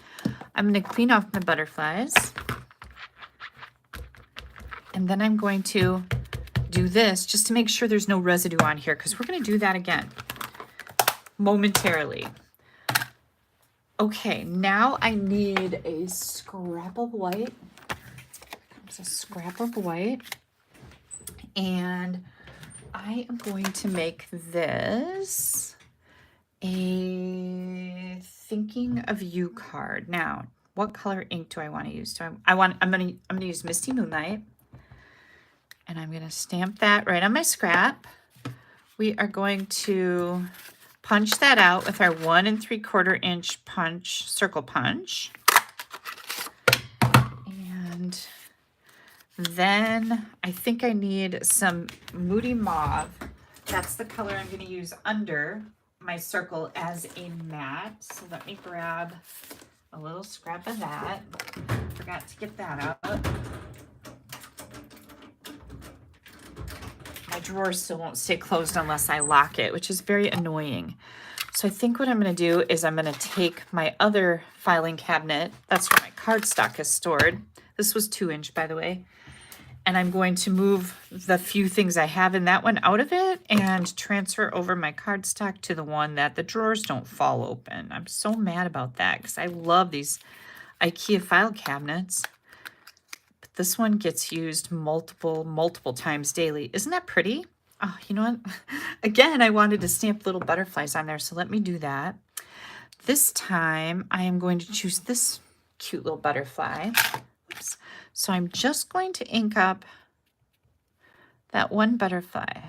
I'm going to clean off my butterflies. And then I'm going to do this just to make sure there's no residue on here, because we're going to do that again momentarily. Okay, now I need a scrap of white. There's a scrap of white. And I am going to make this a Thinking of You card. Now, what color ink do I want to use? I'm going to use Misty Moonlight. And I'm going to stamp that right on my scrap. We are going to punch that out with our 1 3/4 inch punch, circle punch. And then I think I need some Moody Mauve. That's the color I'm going to use under my circle as a mat. So let me grab a little scrap of that. Forgot to get that out. My drawer still won't stay closed unless I lock it, which is very annoying. So I think what I'm going to do is I'm going to take my other filing cabinet. That's where my cardstock is stored. This was 2 inch, by the way. And I'm going to move the few things I have in that one out of it and transfer over my cardstock to the one that the drawers don't fall open. I'm so mad about that because I love these IKEA file cabinets. This one gets used multiple times daily. Isn't that pretty? Oh, you know what? Again, I wanted to stamp little butterflies on there, so let me do that. This time, I am going to choose this cute little butterfly. Oops. So I'm just going to ink up that one butterfly.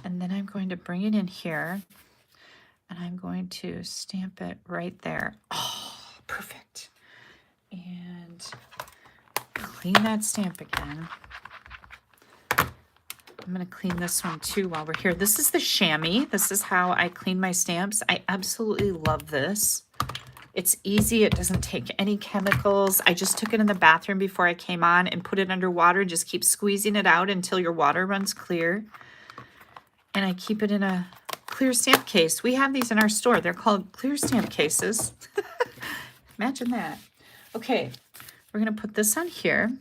And then I'm going to bring it in here, and I'm going to stamp it right there. Oh, perfect. And clean that stamp again. I'm going to clean this one too while we're here. This is the chamois. This is how I clean my stamps. I absolutely love this. It's easy. It doesn't take any chemicals. I just took it in the bathroom before I came on and put it under water. Just keep squeezing it out until your water runs clear. And I keep it in a clear stamp case. We have these in our store. They're called clear stamp cases. Imagine that. Okay. We're going to put this on here.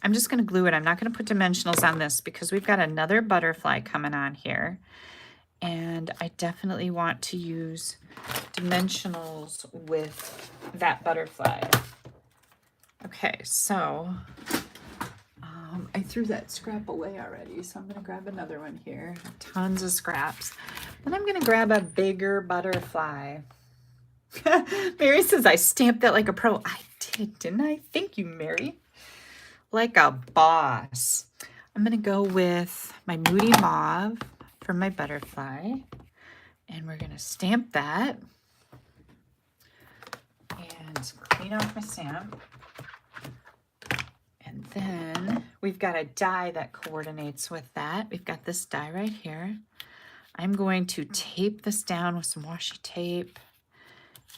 I'm just going to glue it. I'm not going to put dimensionals on this because we've got another butterfly coming on here. And I definitely want to use dimensionals with that butterfly. Okay, so I threw that scrap away already, so I'm going to grab another one here. Tons of scraps. Then I'm going to grab a bigger butterfly. Mary says, I stamped that like a pro. I did, didn't I? Thank you, Mary. Like a boss. I'm going to go with my Moody Mauve for my butterfly. And we're going to stamp that. And clean off my stamp. And then we've got a die that coordinates with that. We've got this die right here. I'm going to tape this down with some washi tape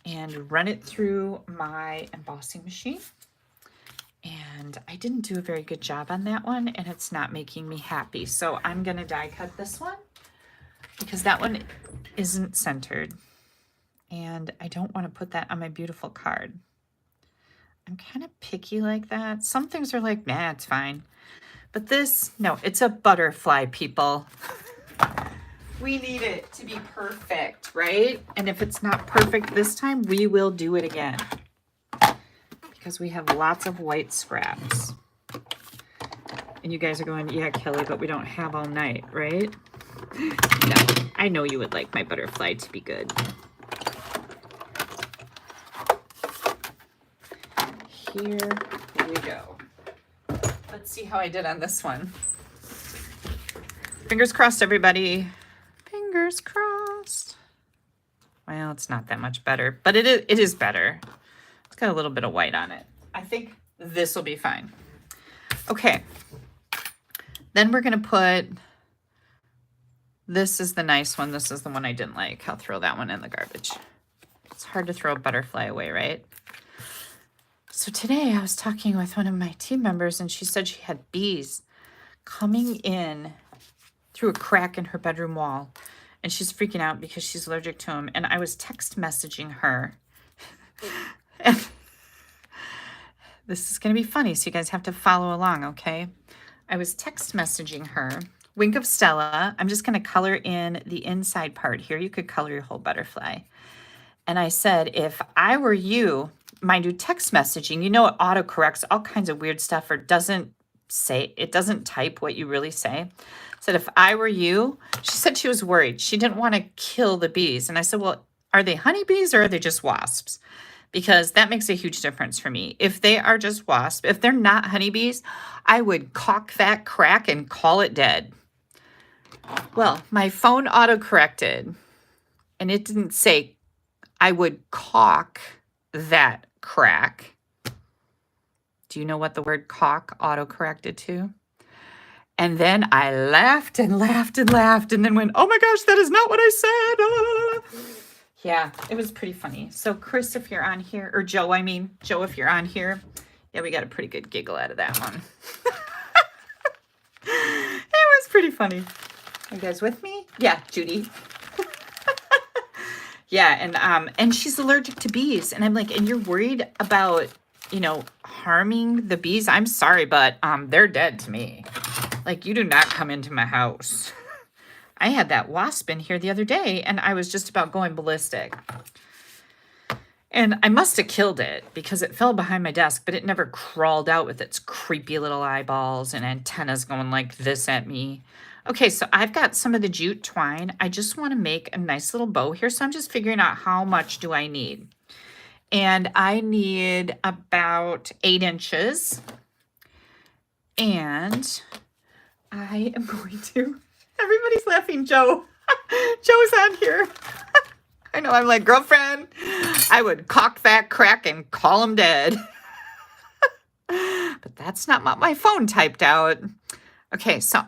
and run it through my embossing machine. And I didn't do a very good job on that one, and it's not making me happy. So I'm going to die cut this one because that one isn't centered. And I don't want to put that on my beautiful card. I'm kind of picky like that. Some things are like, nah, it's fine. But this, no, it's a butterfly, people. We need it to be perfect, right? And if it's not perfect this time, we will do it again. Because we have lots of white scraps. And you guys are going, yeah, Kelly, but we don't have all night, right? No, I know you would like my butterfly to be good. Here we go. Let's see how I did on this one. Fingers crossed, everybody. Fingers crossed. Well, it's not that much better, but it is better. It's got a little bit of white on it. I think this will be fine. Okay. Then we're going to put, this is the nice one. This is the one I didn't like. I'll throw that one in the garbage. It's hard to throw a butterfly away, right? So today I was talking with one of my team members and she said she had bees coming in through a crack in her bedroom wall. And she's freaking out because she's allergic to them. And I was text messaging her. And this is going to be funny, so you guys have to follow along, okay? I was text messaging her. Wink of Stella. I'm just going to color in the inside part here. You could color your whole butterfly. And I said, if I were you, mind you, text messaging, you know, it autocorrects all kinds of weird stuff or doesn't type what you really say. Said, if I were you, she said she was worried. She didn't want to kill the bees. And I said, well, are they honeybees or are they just wasps? Because that makes a huge difference for me. If they are just wasps, if they're not honeybees, I would caulk that crack and call it dead. Well, my phone autocorrected and it didn't say I would caulk that crack. Do you know what the word caulk autocorrected to? And then I laughed and laughed and laughed and then went, oh my gosh, that is not what I said. Yeah, it was pretty funny. So Chris, if you're on here, or Joe, Joe, if you're on here, yeah, we got a pretty good giggle out of that one. It was pretty funny. Are you guys with me? Yeah, Judy. Yeah, and she's allergic to bees. And I'm like, and you're worried about, you know, harming the bees? I'm sorry, but they're dead to me. Like, you do not come into my house. I had that wasp in here the other day, and I was just about going ballistic. And I must have killed it because it fell behind my desk, but it never crawled out with its creepy little eyeballs and antennas going like this at me. Okay, so I've got some of the jute twine. I just want to make a nice little bow here, so I'm just figuring out how much do I need. And I need about 8 inches. And I am going to, everybody's laughing, Joe. Joe's on here. I know, I'm like, girlfriend, I would caulk that crack and call him dead. But that's not what my phone typed out. Okay, so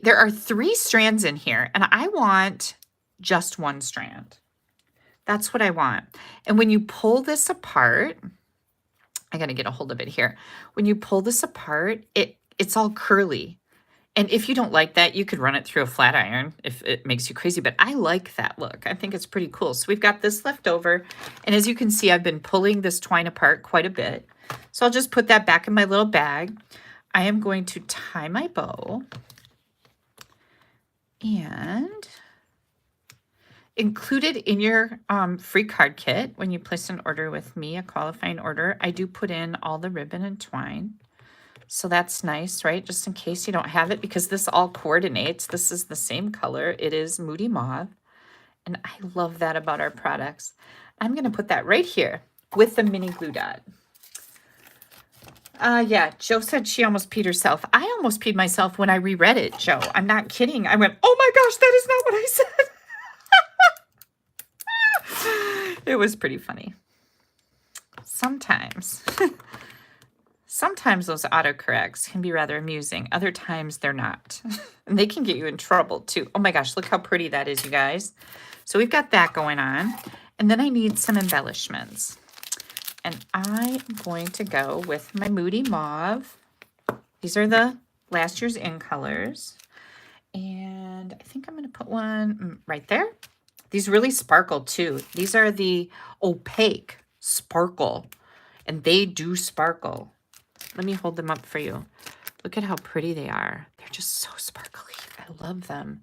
there are 3 strands in here, and I want just 1 strand. That's what I want. And when you pull this apart, I got to get a hold of it here. When you pull this apart, it's all curly. And if you don't like that, you could run it through a flat iron if it makes you crazy. But I like that look. I think it's pretty cool. So we've got this left over. And as you can see, I've been pulling this twine apart quite a bit. So I'll just put that back in my little bag. I am going to tie my bow and included in your free card kit when you place an order with me, a qualifying order, I do put in all the ribbon and twine. So that's nice, right? Just in case you don't have it, because this all coordinates. This is the same color. It is Moody Mauve. And I love that about our products. I'm going to put that right here with the mini glue dot. Yeah, Joe said she almost peed herself. I almost peed myself when I reread it, Joe. I'm not kidding. I went, oh my gosh, that is not what I said. It was pretty funny. Sometimes those autocorrects can be rather amusing. Other times they're not. And they can get you in trouble too. Oh my gosh, look how pretty that is, you guys. So we've got that going on. And then I need some embellishments. And I am going to go with my Moody Mauve. These are the last year's in colors. And I think I'm going to put one right there. These really sparkle too. These are the opaque sparkle. And they do sparkle. Let me hold them up for you. Look at how pretty they are. They're just so sparkly. I love them.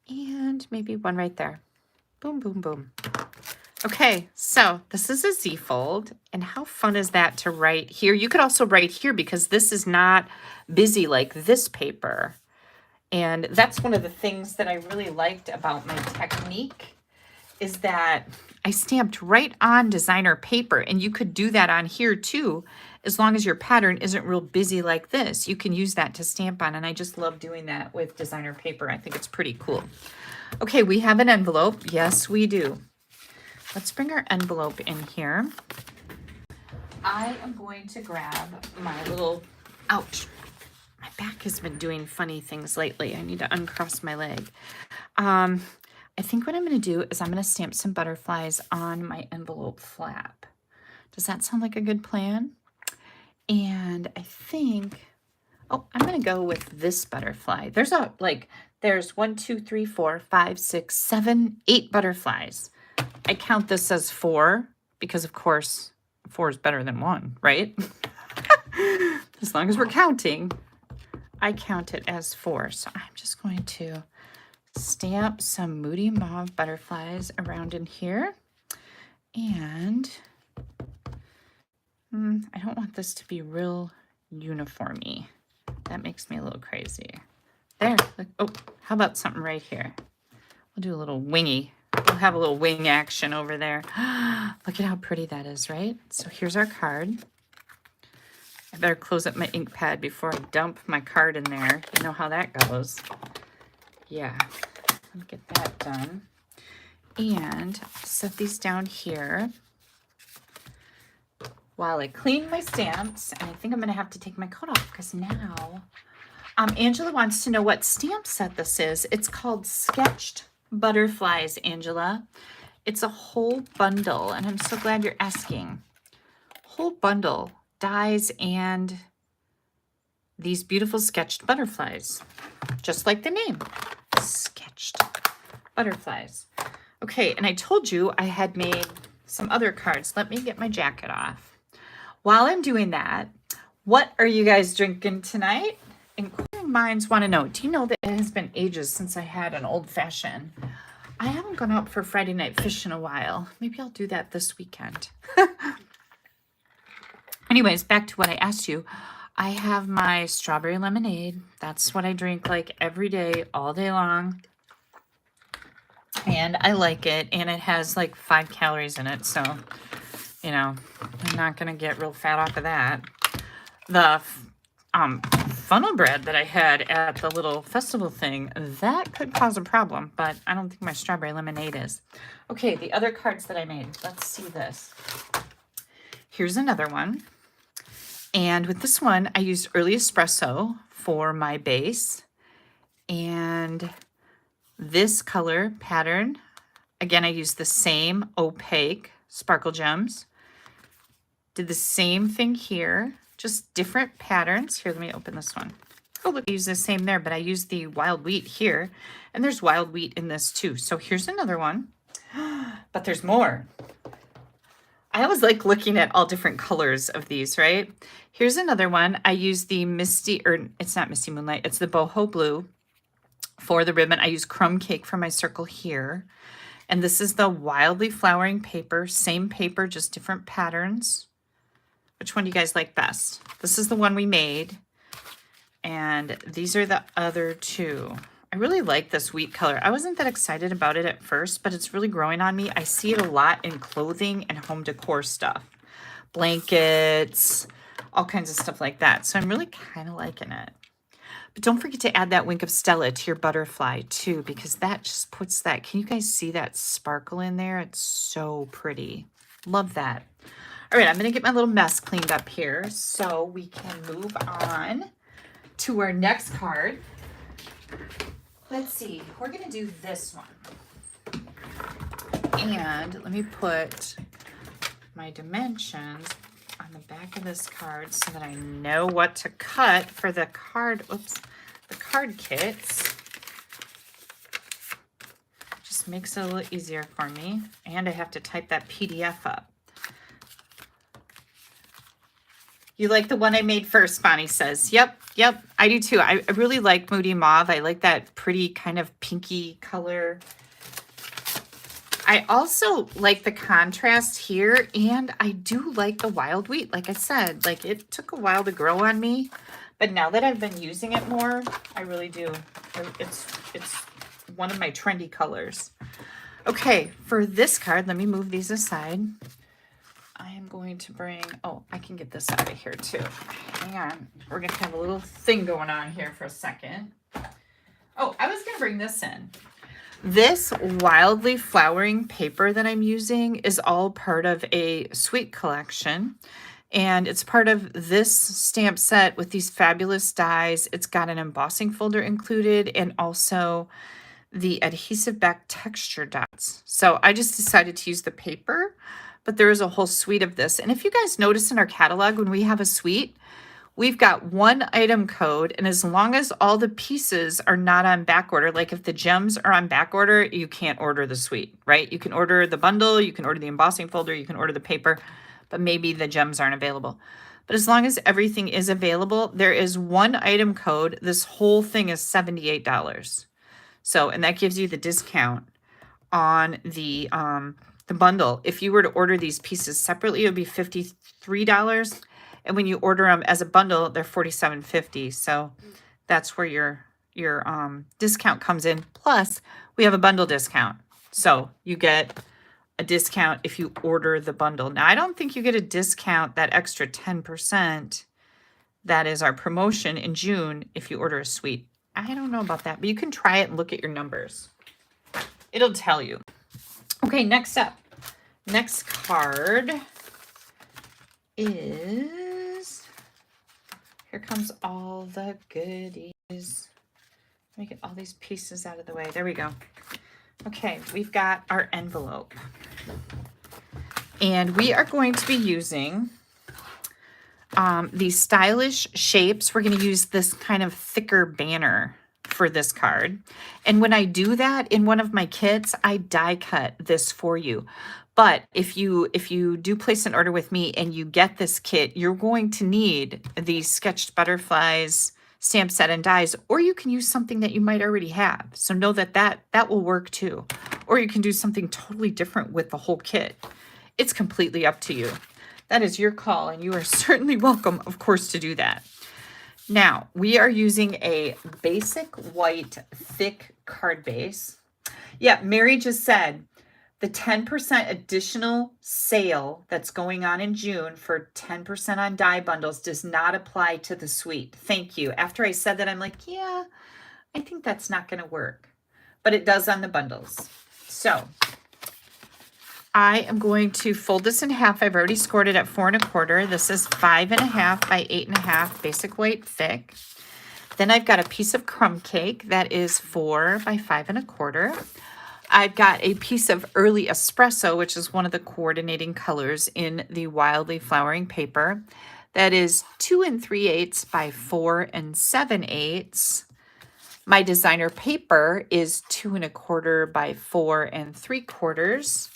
And maybe one right there. Boom, boom, boom. Okay, so this is a Z fold. And how fun is that to write here? You could also write here because this is not busy like this paper. And that's one of the things that I really liked about my technique is that I stamped right on designer paper, and you could do that on here too, as long as your pattern isn't real busy like this. You can use that to stamp on, and I just love doing that with designer paper. I think it's pretty cool. Okay, we have an envelope. Yes, we do. Let's bring our envelope in here. I am going to grab my little, ouch, my back has been doing funny things lately. I need to uncross my leg. I think what I'm going to do is I'm going to stamp some butterflies on my envelope flap. Does that sound like a good plan? And I think, oh, I'm going to go with this butterfly. There's there's 1, 2, 3, 4, 5, 6, 7, 8 butterflies. I count this as 4 because, of course, 4 is better than 1, right? As long as we're counting, I count it as 4. So I'm just going to stamp some Moody Mauve butterflies around in here. And I don't want this to be real uniformy. That makes me a little crazy. There. Look, oh, how about something right here? We'll do a little wingy. We'll have a little wing action over there. Look at how pretty that is, right? So here's our card. I better close up my ink pad before I dump my card in there. You know how that goes. Yeah, let me get that done. And set these down here while I clean my stamps. And I think I'm going to have to take my coat off because now Angela wants to know what stamp set this is. It's called Sketched Butterflies, Angela. It's a whole bundle, and I'm so glad you're asking. Whole bundle, dies and these beautiful sketched butterflies, just like the name, Sketched Butterflies. Okay, and I told you I had made some other cards. Let me get my jacket off. While I'm doing that, what are you guys drinking tonight? Inquiring minds want to know, do you know that it has been ages since I had an old-fashioned? I haven't gone out for Friday night fish in a while. Maybe I'll do that this weekend. Anyways, back to what I asked you. I have my strawberry lemonade. That's what I drink like every day, all day long. And I like it. And it has like 5 calories in it. So, you know, I'm not going to get real fat off of that. The funnel bread that I had at the little festival thing, that could cause a problem. But I don't think my strawberry lemonade is. Okay, the other cards that I made. Let's see this. Here's another one. And with this one, I used early espresso for my base. And this color pattern, again, I used the same opaque sparkle gems. Did the same thing here, just different patterns. Here, let me open this one. Oh, look, I used the same there, but I used the wild wheat here. And there's wild wheat in this too. So here's another one. But there's more. I always like looking at all different colors of these, right? Here's another one. I use the Misty, or it's not Misty Moonlight, it's the Boho Blue for the ribbon. I use Crumb Cake for my circle here. And this is the Wildly Flowering paper. Same paper, just different patterns. Which one do you guys like best? This is the one we made. And these are the other two. I really like this wheat color. I wasn't that excited about it at first, but it's really growing on me. I see it a lot in clothing and home decor stuff. Blankets, all kinds of stuff like that. So I'm really kind of liking it. But don't forget to add that wink of Stella to your butterfly too, because that just puts that, can you guys see that sparkle in there? It's so pretty. Love that. All right, I'm gonna get my little mess cleaned up here so we can move on to our next card. Let's see, we're gonna do this one. And let me put my dimensions on the back of this card so that I know what to cut for the card, the card kits. Just makes it a little easier for me. And I have to type that PDF up. You like the one I made first, Bonnie says. Yep, I do too. I really like Moody Mauve. I like that pretty kind of pinky color. I also like the contrast here, and I do like the wild wheat. Like I said, like it took a while to grow on me, but now that I've been using it more, I really do. It's one of my trendy colors. Okay, for this card, let me move these aside. I am going to bring, oh, I can get this out of here too. Hang on. We're going to have a little thing going on here for a second. Oh, I was going to bring this in. This Wildly Flowering paper that I'm using is all part of a sweet collection. And it's part of this stamp set with these fabulous dies. It's got an embossing folder included and also the adhesive back texture dots. So I just decided to use the paper, but there is a whole suite of this. And if you guys notice in our catalog, when we have a suite, we've got one item code, and as long as all the pieces are not on back order, like if the gems are on back order, you can't order the suite, right? You can order the bundle, you can order the embossing folder, you can order the paper, but maybe the gems aren't available. But as long as everything is available, there is one item code. This whole thing is $78. So, and that gives you the discount on the bundle. If you were to order these pieces separately, it would be $53. And when you order them as a bundle, they're $47.50. So that's where your discount comes in. Plus, we have a bundle discount. So you get a discount if you order the bundle. Now, I don't think you get a discount, that extra 10%. That is our promotion in June if you order a suite. I don't know about that, but you can try it and look at your numbers. It'll tell you. Okay, next up. Next card is, here comes all the goodies. Let me get all these pieces out of the way. There we go. Okay, we've got our envelope. And we are going to be using these stylish shapes. We're going to use this kind of thicker banner for this card. And when I do that in one of my kits, I die cut this for you. But if you do place an order with me and you get this kit, you're going to need these sketched butterflies, stamp set and dies, or you can use something that you might already have. So know that will work too. Or you can do something totally different with the whole kit. It's completely up to you. That is your call, and you are certainly welcome, of course, to do that. Now, we are using a basic white thick card base. Yeah, Mary just said the 10% additional sale that's going on in June for 10% on die bundles does not apply to the suite. Thank you. After I said that, I'm like, yeah, I think that's not going to work. But it does on the bundles. So I am going to fold this in half. I've already scored it at 4 1/4. This is 5 1/2 by 8 1/2 basic white thick. Then I've got a piece of crumb cake that is 4 by 5 1/4. I've got a piece of early espresso, which is one of the coordinating colors in the Wildly Flowering paper. That is 2 3/8 by 4 7/8. My designer paper is 2 1/4 by 4 3/4.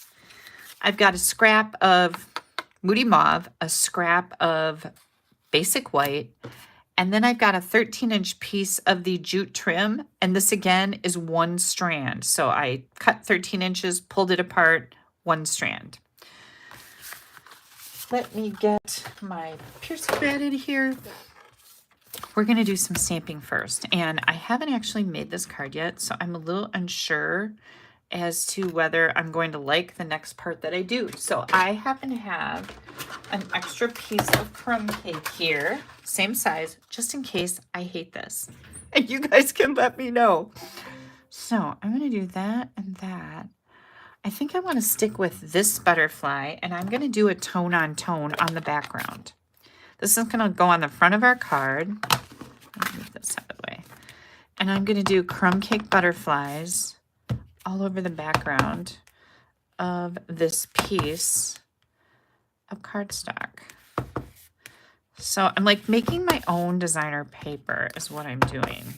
I've got a scrap of Moody Mauve, a scrap of basic white, and then I've got a 13-inch piece of the jute trim, and this again is one strand. So I cut 13 inches, pulled it apart, one strand. Let me get my piercing thread in here. We're going to do some stamping first, and I haven't actually made this card yet, so I'm a little unsure as to whether I'm going to like the next part that I do. So I happen to have an extra piece of crumb cake here, same size, just in case I hate this. And you guys can let me know. So I'm going to do that and that. I think I want to stick with this butterfly, and I'm going to do a tone on the background. This is going to go on the front of our card. Let me move this out of the way. And I'm going to do crumb cake butterflies all over the background of this piece of cardstock. So I'm like making my own designer paper is what I'm doing.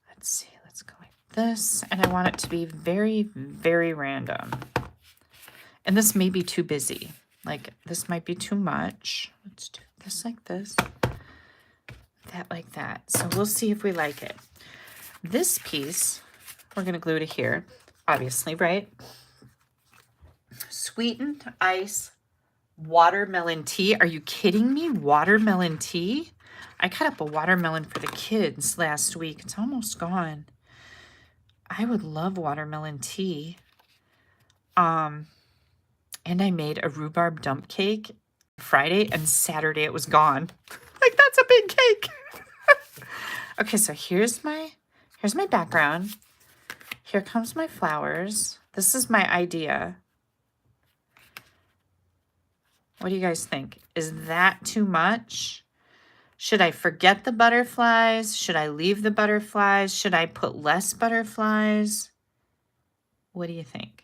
Let's see, let's go like this. And I want it to be very, very random. And this may be too busy. Like this might be too much. Let's do this like this, that like that. So we'll see if we like it. This piece, we're going to glue to here, obviously, right? Sweetened ice watermelon tea. Are you kidding me? Watermelon tea? I cut up a watermelon for the kids last week. It's almost gone. I would love watermelon tea. And I made a rhubarb dump cake Friday, and Saturday it was gone. Like, that's a big cake. Okay, so here's my background. Here comes my flowers. This is my idea. What do you guys think? Is that too much? Should I forget the butterflies? Should I leave the butterflies? Should I put less butterflies? What do you think?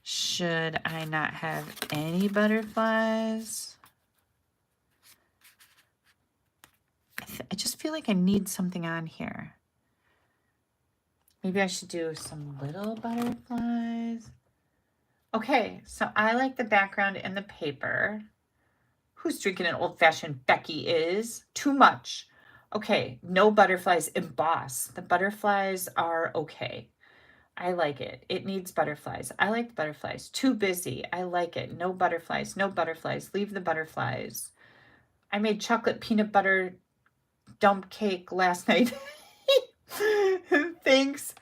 Should I not have any butterflies? I just feel like I need something on here. Maybe I should do some little butterflies. Okay, so I like the background and the paper. Who's drinking an old-fashioned? Becky is. Too much. Okay, no butterflies emboss. The butterflies are okay. I like it. It needs butterflies. I like the butterflies. Too busy. I like it. No butterflies. No butterflies. Leave the butterflies. I made chocolate peanut butter dump cake last night. Thanks,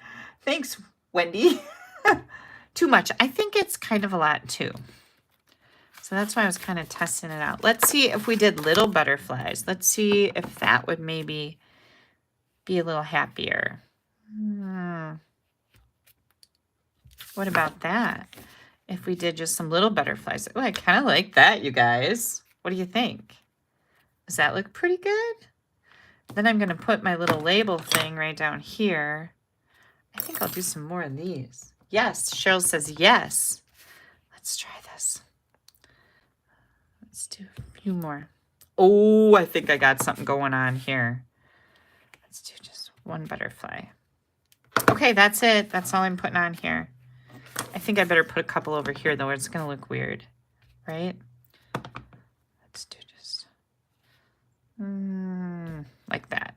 Wendy. Too much. I think it's kind of a lot too. So that's why I was kind of testing it out. Let's see if we did little butterflies. Let's see if that would maybe be a little happier. What about that? If we did just some little butterflies. Oh, I kind of like that, you guys. What do you think? Does that look pretty good? Then I'm going to put my little label thing right down here. I think I'll do some more of these. Yes, Cheryl says yes. Let's try this. Let's do a few more. Oh, I think I got something going on here. Let's do just one butterfly. Okay, that's it. That's all I'm putting on here. I think I better put a couple over here, though, or it's going to look weird, right? Let's do just like that.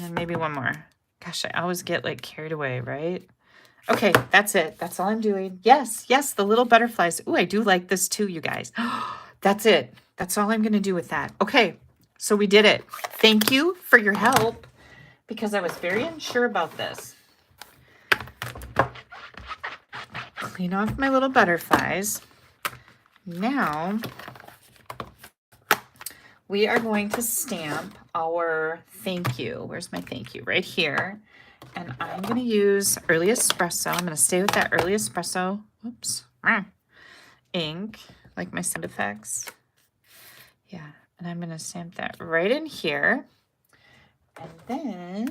And maybe one more. Gosh, I always get like carried away, right? Okay, that's it. That's all I'm doing. Yes, the little butterflies. Ooh, I do like this too, you guys. That's it. That's all I'm going to do with that. Okay, so we did it. Thank you for your help because I was very unsure about this. Clean off my little butterflies. Now, we are going to stamp our thank you. Where's my thank you? Right here. And I'm going to use Early Espresso. I'm going to stay with that Early Espresso. Whoops. Ink, like my sound effects. Yeah. And I'm going to stamp that right in here. And then,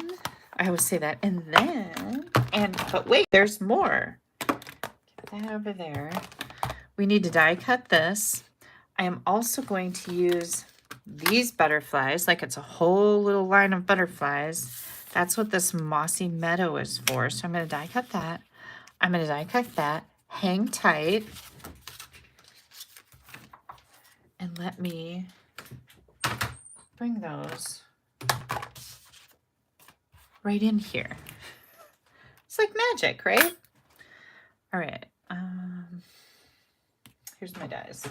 I always say that. And then, but wait, there's more. Get that over there. We need to die cut this. I am also going to use these butterflies, like it's a whole little line of butterflies. That's what this mossy meadow is for. So I'm going to die cut that. I'm going to die cut that. Hang tight. And let me bring those right in here. It's like magic, right? All right. Here's my dies.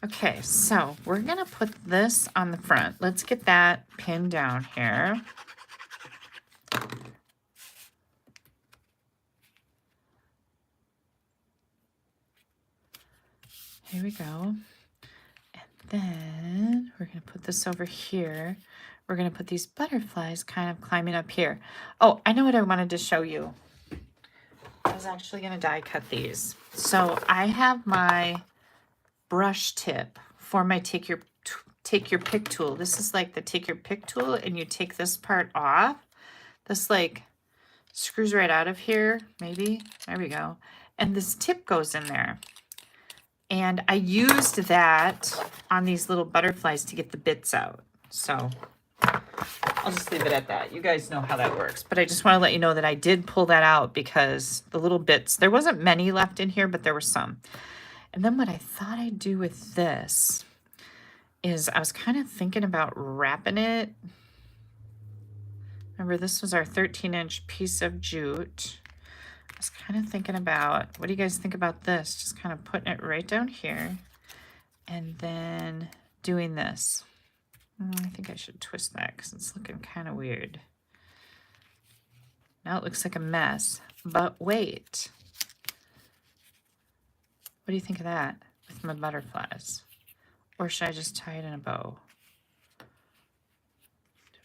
Okay, so we're going to put this on the front. Let's get that pinned down here. Here we go. And then we're going to put this over here. We're going to put these butterflies kind of climbing up here. Oh, I know what I wanted to show you. I was actually going to die cut these. So I have my brush tip for my take your pick tool. This is like the take your pick tool, and you take this part off. This like screws right out of here, maybe. There we go. And this tip goes in there. And I used that on these little butterflies to get the bits out. So I'll just leave it at that. You guys know how that works. But I just want to let you know that I did pull that out because the little bits, there wasn't many left in here, but there were some. And then what I thought I'd do with this is I was kind of thinking about wrapping it. Remember, this was our 13-inch piece of jute. I was kind of thinking about, what do you guys think about this? Just kind of putting it right down here and then doing this. I think I should twist that because it's looking kind of weird. Now it looks like a mess, but wait. What do you think of that with my butterflies? Or should I just tie it in a bow? Do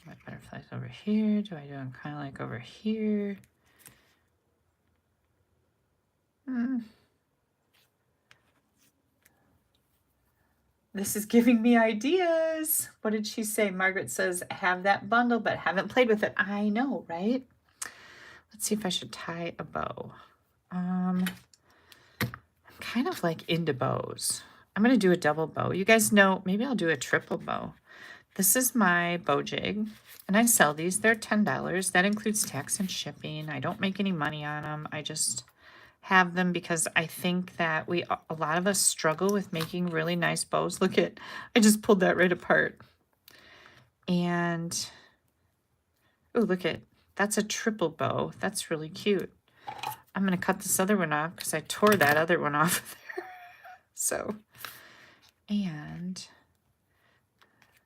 my butterflies over here? Do I do them kind of like over here? This is giving me ideas. What did she say? Margaret says, have that bundle, but haven't played with it. I know, right? Let's see if I should tie a bow. I'm kind of like into bows. I'm going to do a double bow. You guys know, maybe I'll do a triple bow. This is my bow jig, and I sell these. They're $10. That includes tax and shipping. I don't make any money on them. I just have them because I think that a lot of us struggle with making really nice bows. Look at, I just pulled that right apart. And, oh, look at, that's a triple bow. That's really cute. I'm going to cut this other one off because I tore that other one off of there. So, and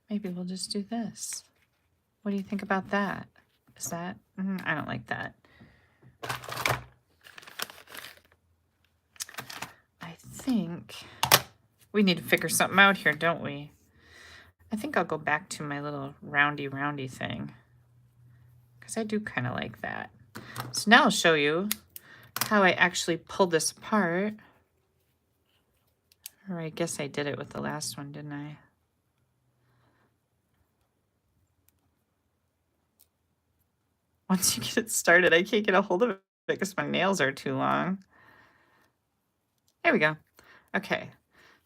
maybe we'll just do this. What do you think about that? Is that, I don't like that. I think we need to figure something out here, don't we? I think I'll go back to my little roundy thing because I do kind of like that. So now I'll show you how I actually pulled this apart. Or I guess I did it with the last one, didn't I? Once you get it started, I can't get a hold of it because my nails are too long. There we go. Okay,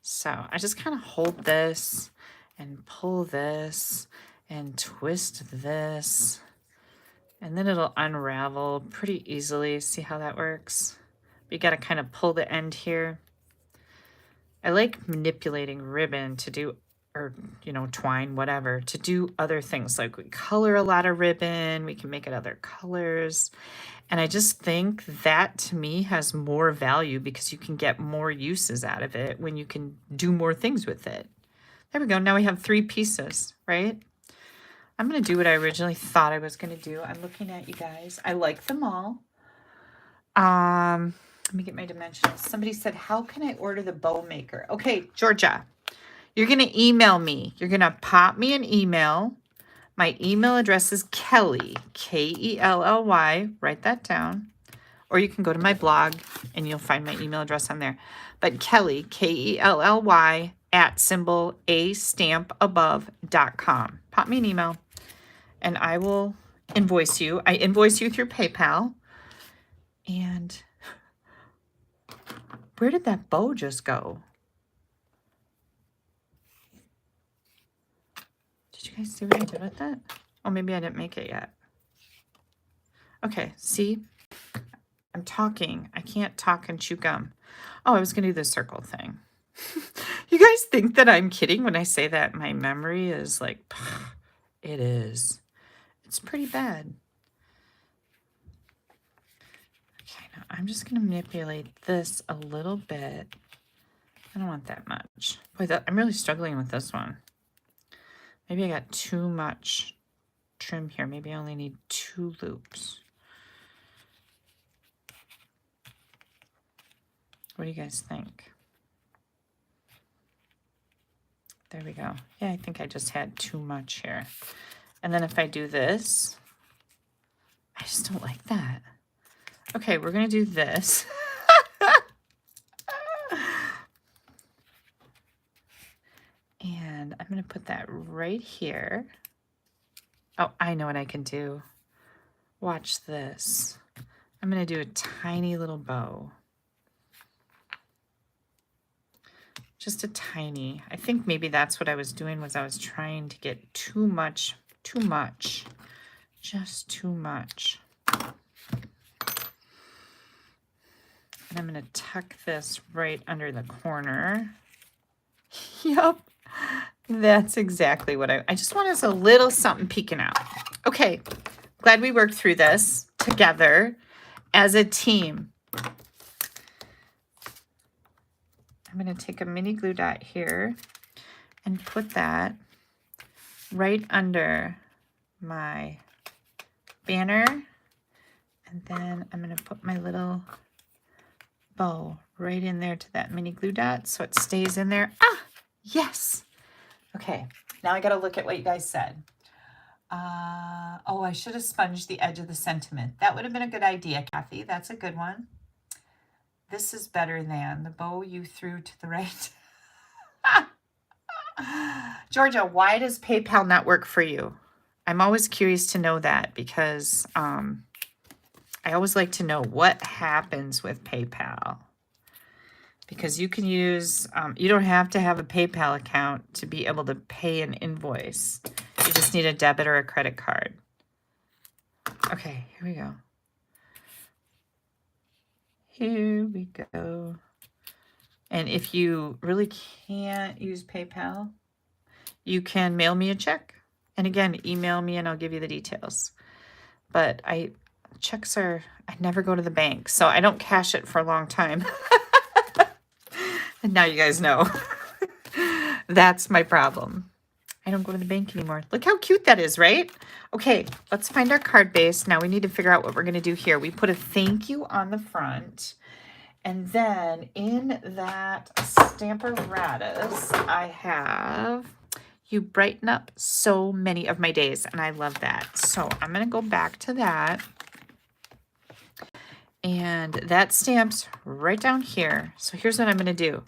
so I just kind of hold this and pull this and twist this, and then it'll unravel pretty easily. See how that works? But you got to kind of pull the end here. I like manipulating ribbon to do, or, you know, twine, whatever, to do other things. Like we color a lot of ribbon, we can make it other colors. And I just think that to me has more value because you can get more uses out of it when you can do more things with it. There we go. Now we have 3 pieces, right? I'm going to do what I originally thought I was going to do. I'm looking at you guys. I like them all. Let me get my dimensions. Somebody said, how can I order the bow maker? Okay, Georgia, you're going to email me. You're going to pop me an email. My email address is Kelly, K-E-L-L-Y. Write that down. Or you can go to my blog and you'll find my email address on there. But Kelly, K-E-L-L-Y, @AStampAbove.com. Pop me an email and I will invoice you. I invoice you through PayPal. And where did that bow just go? Did you guys see what I did with that? Oh, maybe I didn't make it yet. Okay, see? I'm talking. I can't talk and chew gum. Oh, I was going to do the circle thing. You guys think that I'm kidding when I say that my memory is like, it is. It's pretty bad. Okay, now I'm just going to manipulate this a little bit. I don't want that much. Boy, I'm really struggling with this one. Maybe I got too much trim here. Maybe I only need 2 loops. What do you guys think? There we go. Yeah, I think I just had too much here. And then if I do this, I just don't like that. Okay, we're going to do this. And I'm going to put that right here. Oh, I know what I can do. Watch this. I'm going to do a tiny little bow. Just a tiny. I think maybe that's what I was doing, was I was trying to get too much. Just too much. And I'm going to tuck this right under the corner. Yep. That's exactly what I just want us a little something peeking out. Okay. Glad we worked through this together as a team. I'm going to take a mini glue dot here and put that right under my banner. And then I'm going to put my little bow right in there to that mini glue dot so it stays in there. Ah, yes. Okay, now I got to look at what you guys said. Oh, I should have sponged the edge of the sentiment. That would have been a good idea, Kathy. That's a good one. This is better than the bow you threw to the right. Georgia, why does PayPal not work for you? I'm always curious to know that, because I always like to know what happens with PayPal. Because you can use, you don't have to have a PayPal account to be able to pay an invoice. You just need a debit or a credit card. Okay, here we go. Here we go. And if you really can't use PayPal, you can mail me a check. And again, email me and I'll give you the details. But checks I never go to the bank, so I don't cash it for a long time. And now you guys know. That's my problem. I don't go to the bank anymore. Look how cute that is, right? Okay, let's find our card base. Now we need to figure out what we're going to do here. We put a thank you on the front. And then in that Stamparatus, I have you brighten up so many of my days. And I love that. So I'm going to go back to that. And that stamps right down here. So here's what I'm going to do.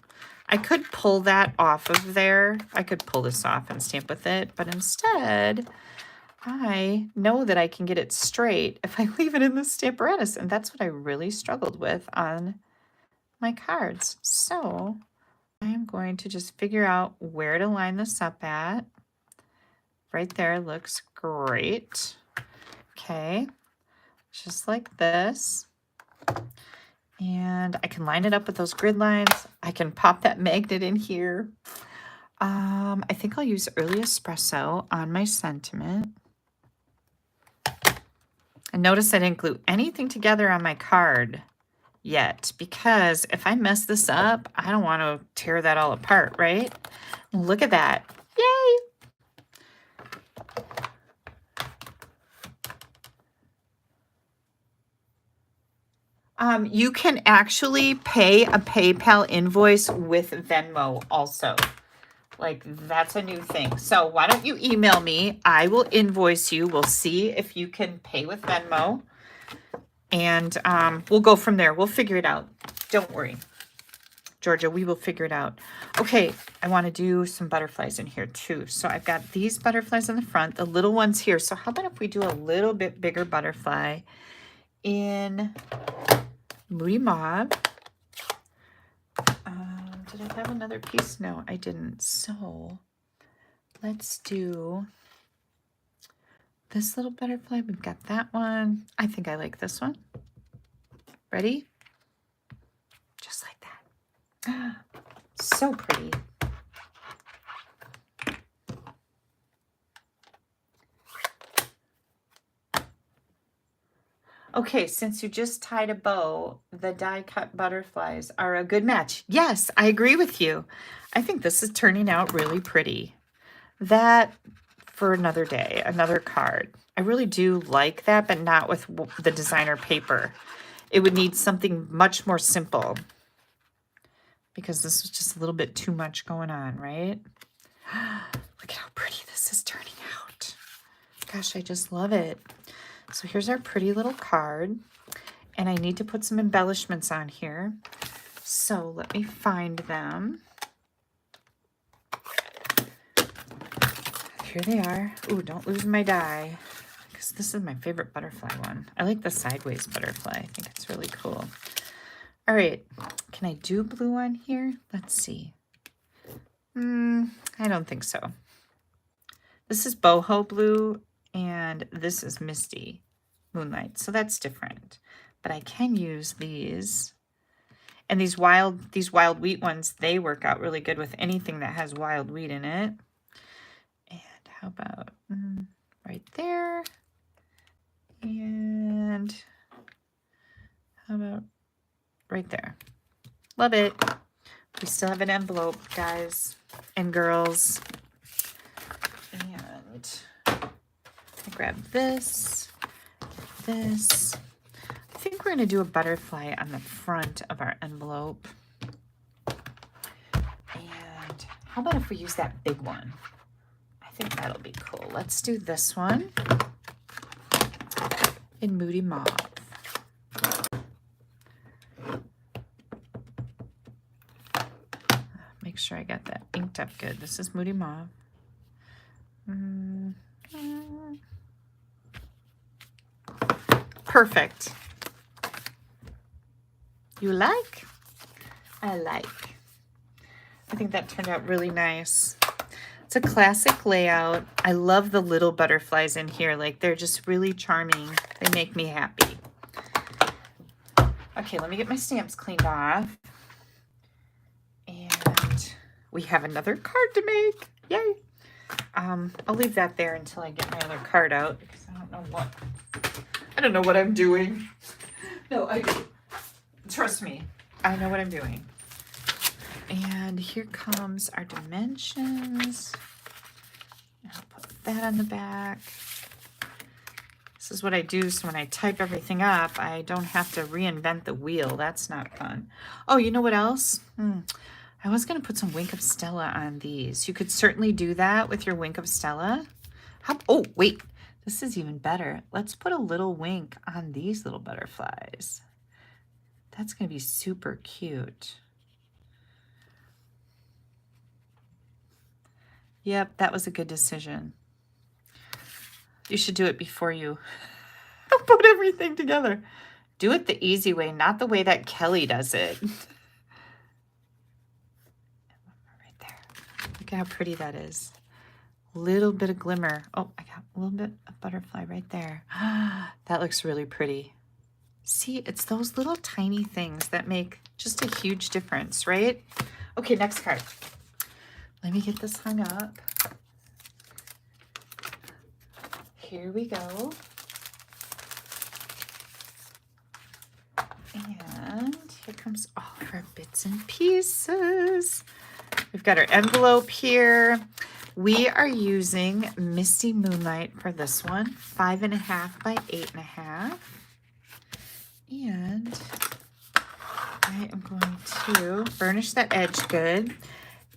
I could pull that off of there. I could pull this off and stamp with it. But instead, I know that I can get it straight if I leave it in the Stamparatus. And that's what I really struggled with on my cards. So I am going to just figure out where to line this up at. Right there looks great. Okay, just like this. And I can line it up with those grid lines. I can pop that magnet in here. I think I'll use Early Espresso on my sentiment. And notice I didn't glue anything together on my card yet, because if I mess this up, I don't want to tear that all apart, right? Look at that. Yay! You can actually pay a PayPal invoice with Venmo also. Like, that's a new thing. So why don't you email me? I will invoice you. We'll see if you can pay with Venmo. And we'll go from there. We'll figure it out. Don't worry. Georgia, we will figure it out. Okay, I want to do some butterflies in here too. So I've got these butterflies in the front, the little ones here. So how about if we do a little bit bigger butterfly in Moody Mauve? Did I have another piece? No, I didn't. So let's do this little butterfly. We've got that one. I think I like this one. Ready? Just like that. So pretty. Okay, since you just tied a bow, the die cut butterflies are a good match. Yes, I agree with you. I think this is turning out really pretty. That for another day, another card. I really do like that, but not with the designer paper. It would need something much more simple because this was just a little bit too much going on, right? Look how pretty this is turning out. Gosh, I just love it. So here's our pretty little card, and I need to put some embellishments on here. So let me find them. Here they are. Ooh, don't lose my die, because this is my favorite butterfly one. I like the sideways butterfly. I think it's really cool. All right, can I do blue on here? Let's see. I don't think so. This is boho blue, and this is misty moonlight, so that's different. But I can use these. And these wild wheat ones, they work out really good with anything that has wild wheat in it. And how about right there? And how about right there? Love it. We still have an envelope, guys and girls. And I grab this, this. I think we're going to do a butterfly on the front of our envelope. And how about if we use that big one? I think that'll be cool. Let's do this one in Moody Mauve. Make sure I got that inked up good. This is Moody Mauve. Perfect. You like? I like. I think that turned out really nice. It's a classic layout. I love the little butterflies in here. Like, they're just really charming. They make me happy. Okay, let me get my stamps cleaned off. And we have another card to make. Yay. I'll leave that there until I get my other card out, because I don't know what I'm doing. No, I do. Trust me, I know what I'm doing. And here comes our dimensions. I'll put that on the back. This is what I do, so when I type everything up, I don't have to reinvent the wheel. That's not fun. Oh, you know what else? I was going to put some Wink of Stella on these. You could certainly do that with your Wink of Stella. Oh, wait. This is even better. Let's put a little wink on these little butterflies. That's going to be super cute. Yep, that was a good decision. You should do it before you put everything together. Do it the easy way, not the way that Kelly does it. Right there. Look at how pretty that is. A little bit of glimmer. Oh, I got a little bit of butterfly right there. That looks really pretty. See, it's those little tiny things that make just a huge difference, right? Okay, next card. Let me get this hung up. Here we go. And here comes all of our bits and pieces. We've got our envelope here. We are using Misty Moonlight for this one, 5.5 by 8.5. And I am going to burnish that edge good.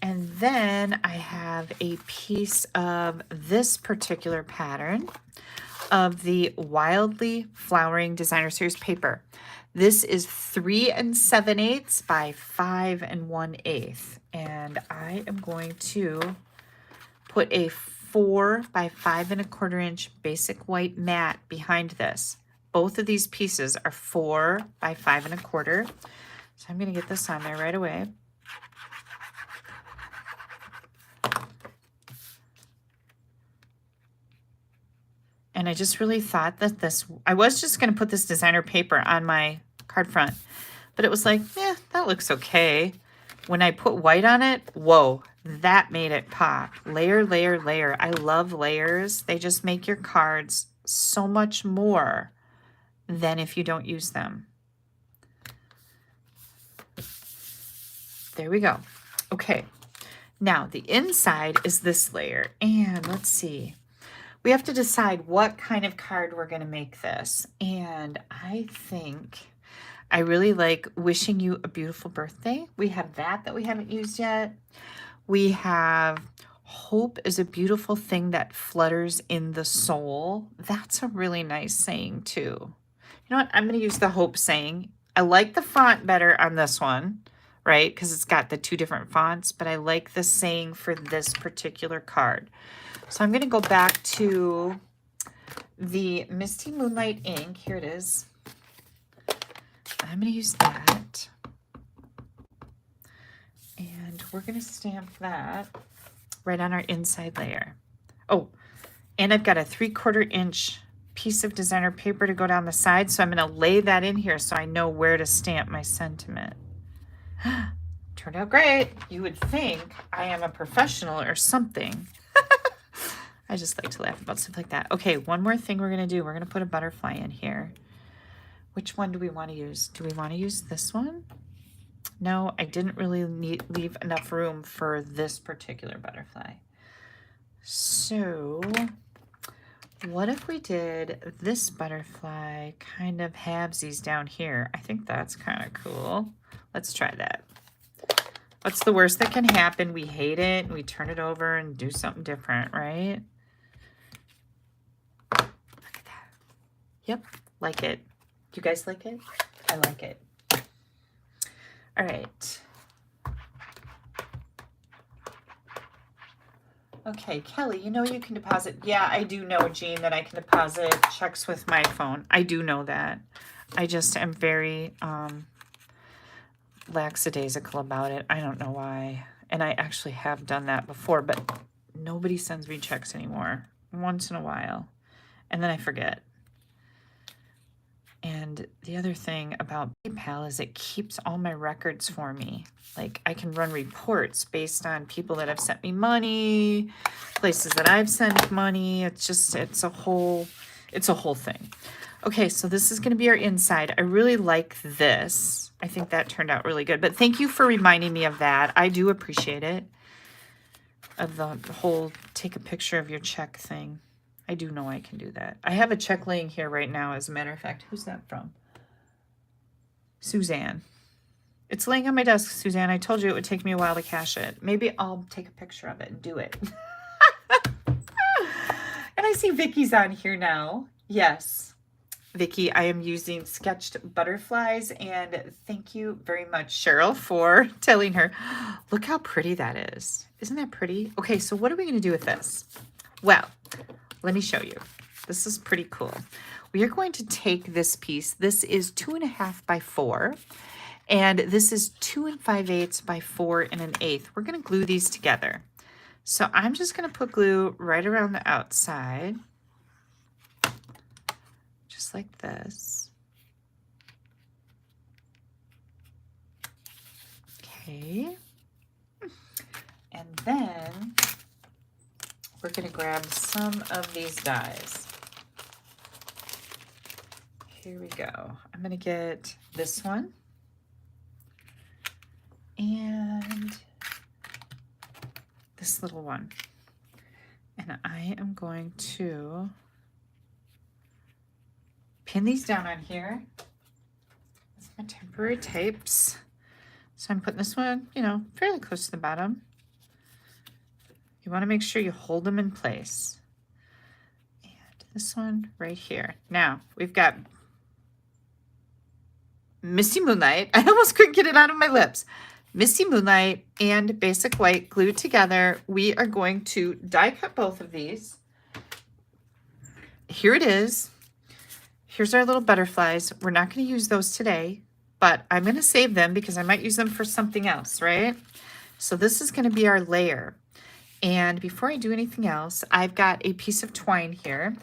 And then I have a piece of this particular pattern of the Wildly Flowering Designer Series paper. This is 3 7/8 by 5 1/8. And I am going to put a 4 by 5 1/4 inch basic white mat behind this. Both of these pieces are 4 by 5 1/4. So I'm going to get this on there right away. And I just really thought that I was just going to put this designer paper on my card front, but it was like, yeah, that looks okay. When I put white on it, whoa, that made it pop. Layer, layer, layer. I love layers. They just make your cards so much more than if you don't use them. There we go. Okay, now the inside is this layer, and let's see. We have to decide what kind of card we're going to make this, and I think I really like wishing you a beautiful birthday. We have that we haven't used yet. We have hope is a beautiful thing that flutters in the soul. That's a really nice saying too. You know what? I'm going to use the hope saying. I like the font better on this one, right? Because it's got the two different fonts, but I like the saying for this particular card. So I'm going to go back to the Misty Moonlight ink. Here it is. I'm going to use that. And we're going to stamp that right on our inside layer. Oh, and I've got a 3/4 inch piece of designer paper to go down the side. So I'm going to lay that in here so I know where to stamp my sentiment. Turned out great. You would think I am a professional or something. I just like to laugh about stuff like that. Okay, one more thing we're going to do. We're going to put a butterfly in here. Which one do we want to use? Do we want to use this one? No, I didn't really leave enough room for this particular butterfly. So what if we did this butterfly kind of halvesies down here? I think that's kind of cool. Let's try that. What's the worst that can happen? We hate it and we turn it over and do something different, right? Look at that. Yep, like it. Do you guys like it? I like it. All right. Okay, Kelly, you know you can deposit. Yeah, I do know, Jean, that I can deposit checks with my phone. I do know that. I just am very lackadaisical about it. I don't know why. And I actually have done that before, but nobody sends me checks anymore. Once in a while. And then I forget. And the other thing about PayPal is it keeps all my records for me. Like I can run reports based on people that have sent me money, places that I've sent money. It's just, it's a whole thing. Okay, so this is going to be our inside. I really like this. I think that turned out really good. But thank you for reminding me of that. I do appreciate it. Of the whole take a picture of your check thing. I do know I can do that. I have a check laying here right now, as a matter of fact. Who's that from? Suzanne. It's laying on my desk, Suzanne. I told you it would take me a while to cash it. Maybe I'll take a picture of it and do it. And I see Vicky's on here now. Yes. Vicky, I am using sketched butterflies, and thank you very much, Cheryl, for telling her. Look how pretty that is. Isn't that pretty? Okay, so what are we going to do with this? Well, let me show you. This is pretty cool. We are going to take this piece. This is 2.5 by 4, and this is 2 5/8 by 4 1/8. We're going to glue these together. So I'm just going to put glue right around the outside, just like this. Okay. And then we're going to grab some of these dies. Here we go. I'm going to get this one and this little one. And I am going to pin these down on here. That's my temporary tapes. So I'm putting this one, you know, fairly close to the bottom. You want to make sure you hold them in place. And this one right here. Now, we've got Misty Moonlight. I almost couldn't get it out of my lips. Misty Moonlight and Basic White glued together. We are going to die cut both of these. Here it is. Here's our little butterflies. We're not going to use those today, but I'm going to save them because I might use them for something else, right? So this is going to be our layer. And before I do anything else, I've got a piece of twine here.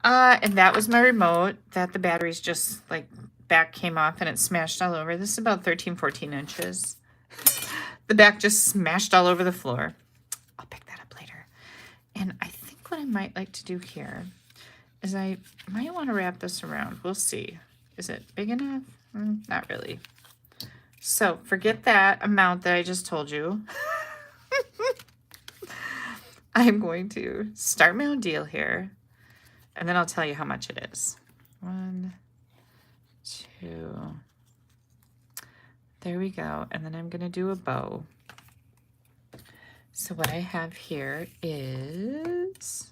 And that was my remote that the batteries just like back came off and it smashed all over. This is about 13, 14 inches. The back just smashed all over the floor. I'll pick that up later. And I think what I might like to do here is I might want to wrap this around. We'll see. Is it big enough? Not really. So forget that amount that I just told you. I'm going to start my own deal here, and then I'll tell you how much it is. 1, 2, there we go. And then I'm going to do a bow. So what I have here is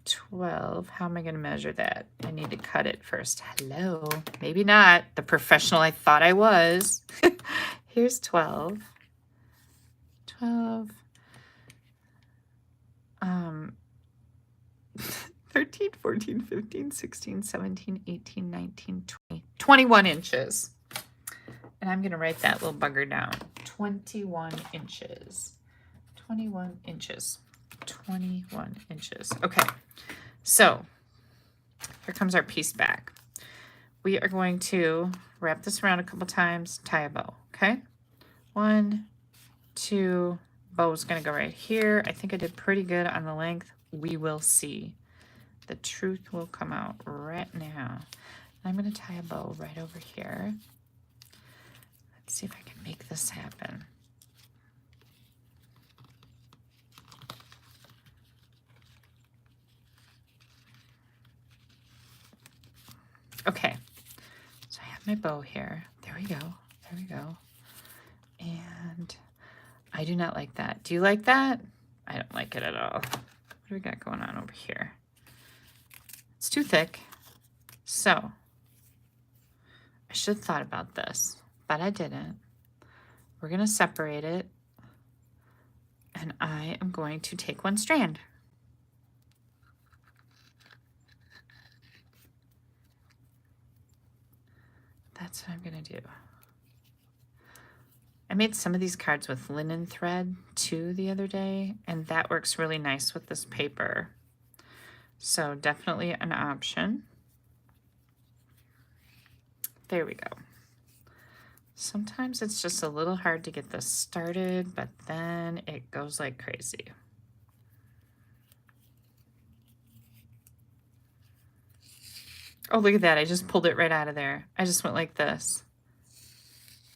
12. How am I going to measure that? I need to cut it first. Hello. Maybe not the professional I thought I was. Here's 12. 12. 13, 14, 15, 16, 17, 18, 19, 20. 21 inches. And I'm going to write that little bugger down. 21 inches. 21 inches. 21 inches. Okay. So here comes our piece back. We are going to wrap this around a couple times, tie a bow. Okay. 1, 2, bow's going to go right here. I think I did pretty good on the length. We will see. The truth will come out right now. I'm going to tie a bow right over here. Let's see if I can make this happen. Okay, so I have my bow here. There we go. There we go. And I do not like that. Do you like that? I don't like it at all. What do we got going on over here? It's too thick. So I should have thought about this, but I didn't. We're going to separate it. And I am going to take one strand. That's what I'm going to do. I made some of these cards with linen thread too the other day, and that works really nice with this paper. So definitely an option. There we go. Sometimes it's just a little hard to get this started, but then it goes like crazy. Oh, look at that. I just pulled it right out of there. I just went like this.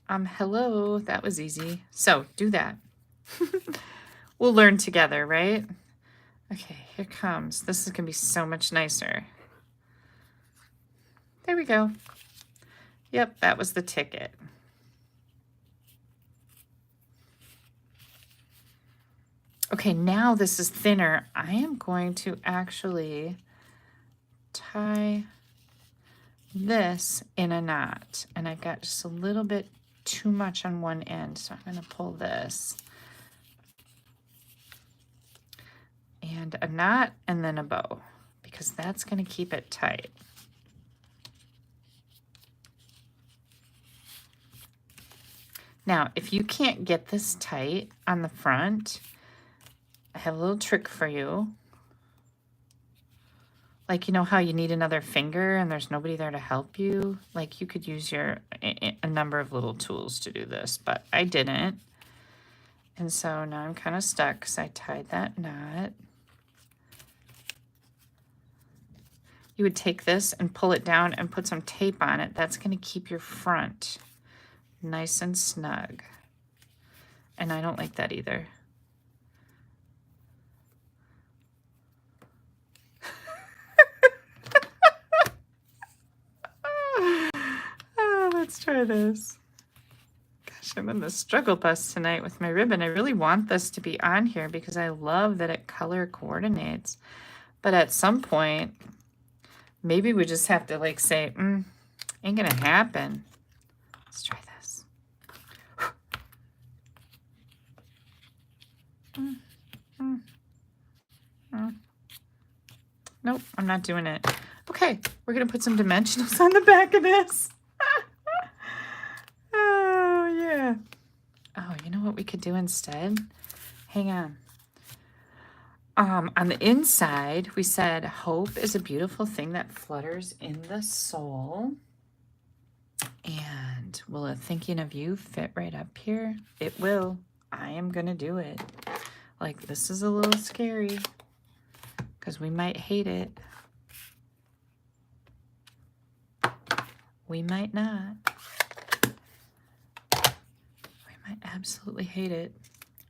Hello, that was easy. So do that. We'll learn together, right? Okay, here comes. This is gonna be so much nicer. There we go. Yep, that was the ticket. Okay, now this is thinner. I am going to actually tie this in a knot, and I've got just a little bit too much on one end, so I'm going to pull this and a knot and then a bow, because that's going to keep it tight. Now, if you can't get this tight on the front, I have a little trick for you. Like, you know how you need another finger and there's nobody there to help you? Like, you could use a number of little tools to do this, but I didn't. And so now I'm kind of stuck because I tied that knot. You would take this and pull it down and put some tape on it. That's going to keep your front nice and snug. And I don't like that either. Let's try this. Gosh, I'm in the struggle bus tonight with my ribbon. I really want this to be on here because I love that it color coordinates. But at some point, maybe we just have to like say, ain't gonna happen. Let's try this. Nope, I'm not doing it. Okay, we're gonna put some dimensionals on the back of this. Oh, yeah. Oh, you know what we could do instead? Hang on. On the inside, we said, hope is a beautiful thing that flutters in the soul. And will a thinking of you fit right up here? It will. I am going to do it. Like, this is a little scary because we might hate it. We might not. We might absolutely hate it.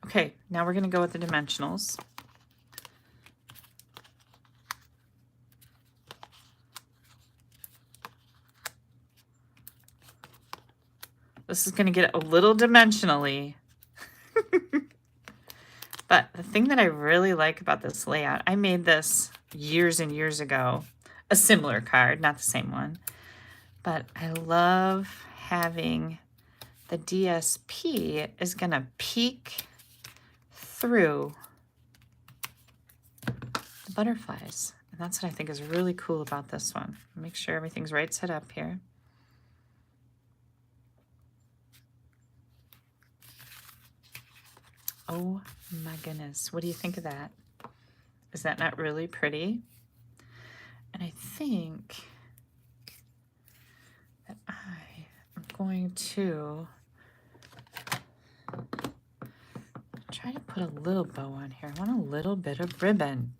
Okay, now we're going to go with the dimensionals. This is going to get a little dimensionally. But the thing that I really like about this layout, I made this years and years ago, a similar card, not the same one, but I love having the DSP is going to peek through the butterflies. And that's what I think is really cool about this one. Make sure everything's right set up here. Oh my goodness. What do you think of that? Is that not really pretty? And I think that I am going to try to put a little bow on here. I want a little bit of ribbon.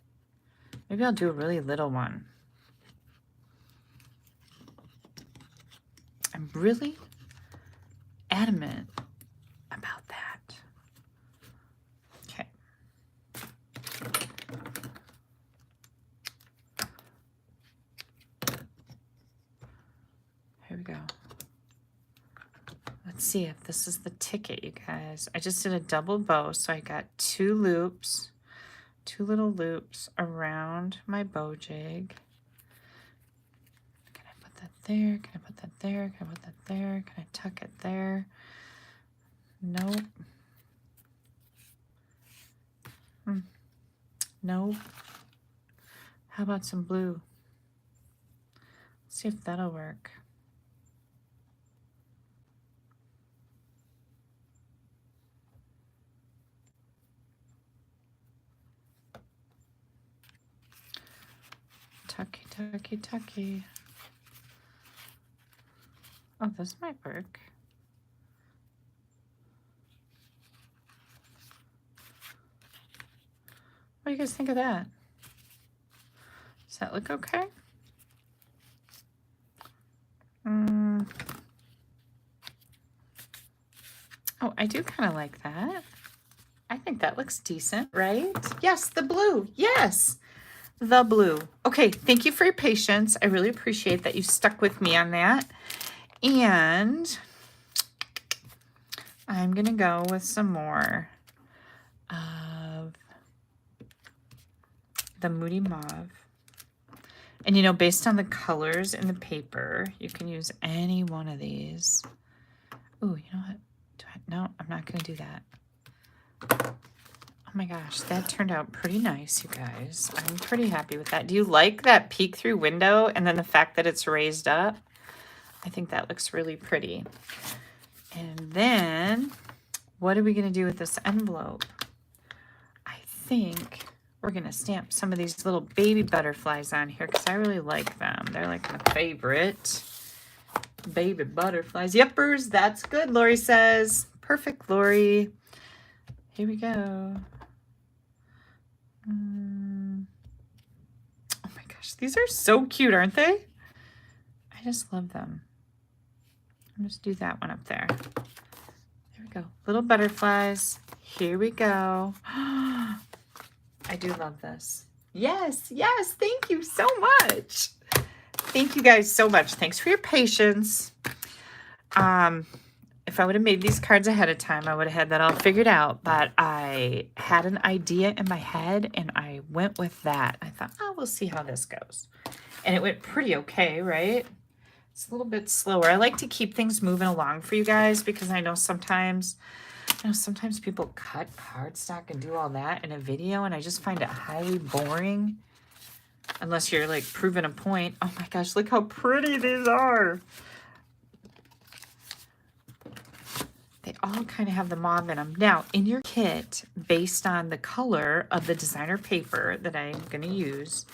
Maybe I'll do a really little one. I'm really adamant about that. Okay. Here we go. Let's see if this is the ticket, you guys. I just did a double bow, so I got two loops, two little loops around my bow jig. Can I put that there? Can I put that there? Can I put that there? Can I tuck it there? Nope. Nope. How about some blue? Let's see if that'll work. Tucky, tucky, tucky. Oh, this might work. What do you guys think of that? Does that look okay? Oh, I do kind of like that. I think that looks decent, right? Yes, the blue. Yes. The blue. Okay, thank you for your patience. I really appreciate that you stuck with me on that. And I'm going to go with some more of the Moody Mauve. And you know, based on the colors in the paper, you can use any one of these. Ooh, you know what? No, I'm not going to do that. Oh my gosh, that turned out pretty nice, you guys. I'm pretty happy with that. Do you like that peek through window and then the fact that it's raised up? I think that looks really pretty. And then, what are we going to do with this envelope? I think we're going to stamp some of these little baby butterflies on here because I really like them. They're like my favorite. Baby butterflies. Yepers, that's good, Lori says. Perfect, Lori. Here we go. Oh my gosh, these are so cute, aren't they? I just love them. I'll just do that one up there. There we go. Little butterflies. Here we go. I do love this. Yes, yes. Thank you so much. Thank you guys so much. Thanks for your patience. If I would have made these cards ahead of time, I would have had that all figured out, but I had an idea in my head and I went with that. I thought, oh, we'll see how this goes. And it went pretty okay, right? It's a little bit slower. I like to keep things moving along for you guys because I know sometimes people cut cardstock and do all that in a video and I just find it highly boring unless you're like proving a point. Oh my gosh, look how pretty these are. They all kind of have the mauve in them. Now, in your kit, based on the color of the designer paper that I'm going to use.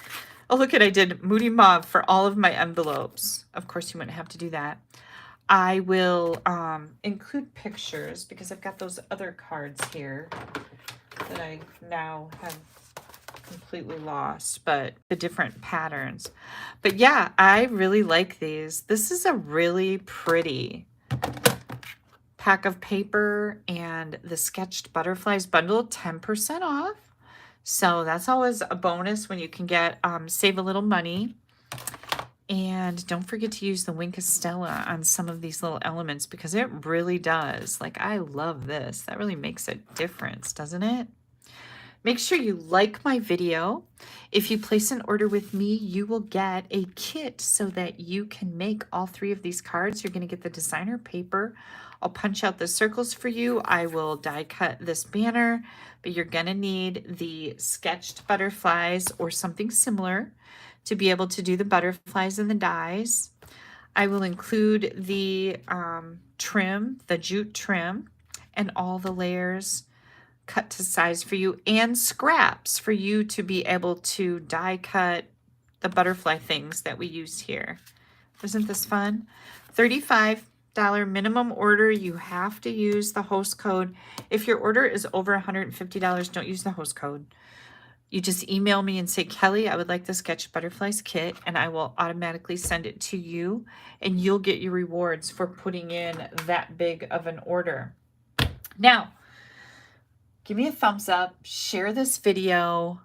Oh, look at, I did Moody Mauve for all of my envelopes. Of course, you wouldn't have to do that. I will include pictures because I've got those other cards here that I now have completely lost, but the different patterns. But yeah, I really like these. This is a really pretty pack of paper, and the sketched butterflies bundle 10% off. So that's always a bonus when you can get save a little money. And don't forget to use the Wink of Stella on some of these little elements, because it really does. Like, I love this. That really makes a difference, doesn't it? Make sure you like my video. If you place an order with me, you will get a kit so that you can make all 3 of these cards. You're going to get the designer paper. I'll punch out the circles for you. I will die cut this banner, but you're going to need the sketched butterflies or something similar to be able to do the butterflies and the dies. I will include the trim, the jute trim, and all the layers cut to size for you, and scraps for you to be able to die cut the butterfly things that we used here. Isn't this fun? $35 minimum order. You have to use the host code. If your order is over $150, don't use the host code. You just email me and say, Kelly, I would like the Sketch Butterflies kit, and I will automatically send it to you, and you'll get your rewards for putting in that big of an order. Now, give me a thumbs up, share this video.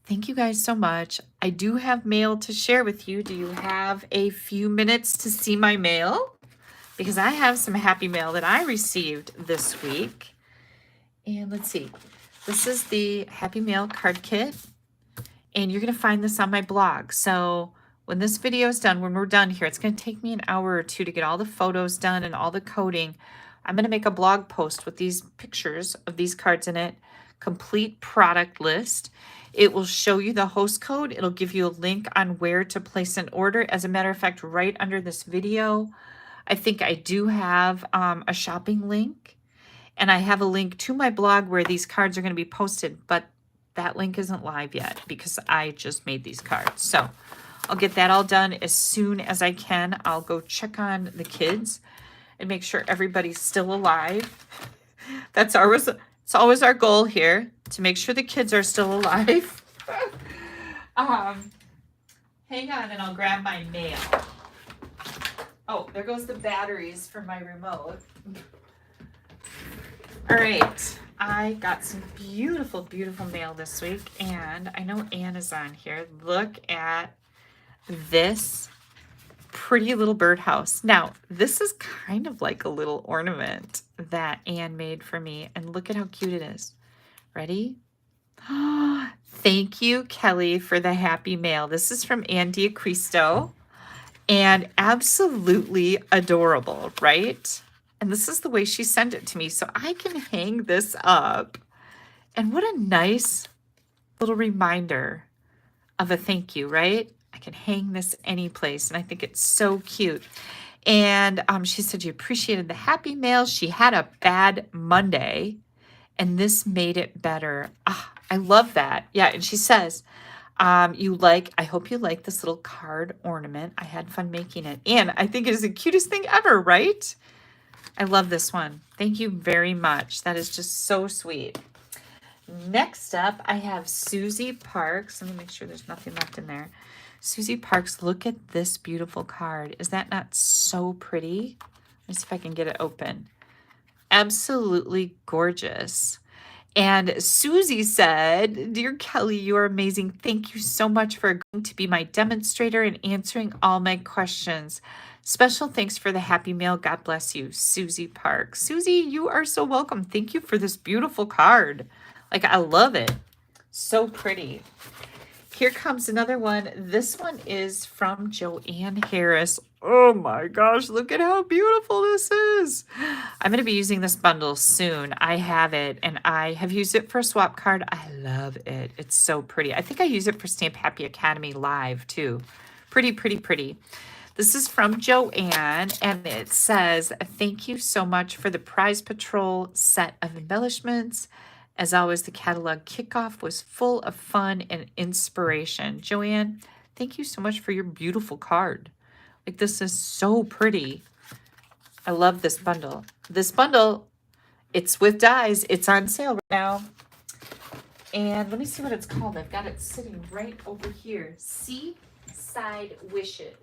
Thank you guys so much. I do have mail to share with you. Do you have a few minutes to see my mail? Because I have some happy mail that I received this week. And let's see. This is the Happy Mail card kit. And you're going to find this on my blog. So when this video is done, when we're done here, it's going to take me an hour or 2 to get all the photos done and all the coding. I'm going to make a blog post with these pictures of these cards in it, complete product list. It will show you the host code. It'll give you a link on where to place an order. As a matter of fact, right under this video, I think I do have a shopping link, and I have a link to my blog where these cards are going to be posted, but that link isn't live yet because I just made these cards. So I'll get that all done as soon as I can. I'll go check on the kids and make sure everybody's still alive. It's always our goal here, to make sure the kids are still alive. Hang on, and I'll grab my mail. Oh, there goes the batteries for my remote. All right, I got some beautiful, beautiful mail this week, and I know Anne is on here. Look at this pretty little birdhouse. Now, this is kind of like a little ornament that Anne made for me, and look at how cute it is. Ready? Thank you, Kelly, for the happy mail. This is from Andy Cristo, and absolutely adorable, right? And this is the way she sent it to me, so I can hang this up. And what a nice little reminder of a thank you, right? I can hang this any place, and I think it's so cute. And she said she appreciated the happy mail. She had a bad Monday, and this made it better. I love that. Yeah, and she says, I hope you like this little card ornament. I had fun making it. And I think it is the cutest thing ever, right? I love this one. Thank you very much. That is just so sweet. Next up, I have Susie Parks. Let me make sure there's nothing left in there. Susie Parks, look at this beautiful card. Is that not so pretty? Let me see if I can get it open. Absolutely gorgeous. And Susie said, Dear Kelly, you are amazing. Thank you so much for agreeing to be my demonstrator and answering all my questions. Special thanks for the happy mail. God bless you, Susie Parks. Susie, you are so welcome. Thank you for this beautiful card. Like, I love it. So pretty. Here comes another one. This one is from Joanne Harris. Oh my gosh, look at how beautiful this is. I'm going to be using this bundle soon. I have it, and I have used it for a swap card. I love it. It's so pretty. I think I use it for Stamp Happy Academy Live too. Pretty, pretty, pretty. This is from Joanne, and it says, thank you so much for the Prize Patrol set of embellishments. As always, the catalog kickoff was full of fun and inspiration. Joanne, thank you so much for your beautiful card. Like, this is so pretty. I love this bundle. This bundle, it's with dies. It's on sale right now. And let me see what it's called. I've got it sitting right over here. Seaside Wishes.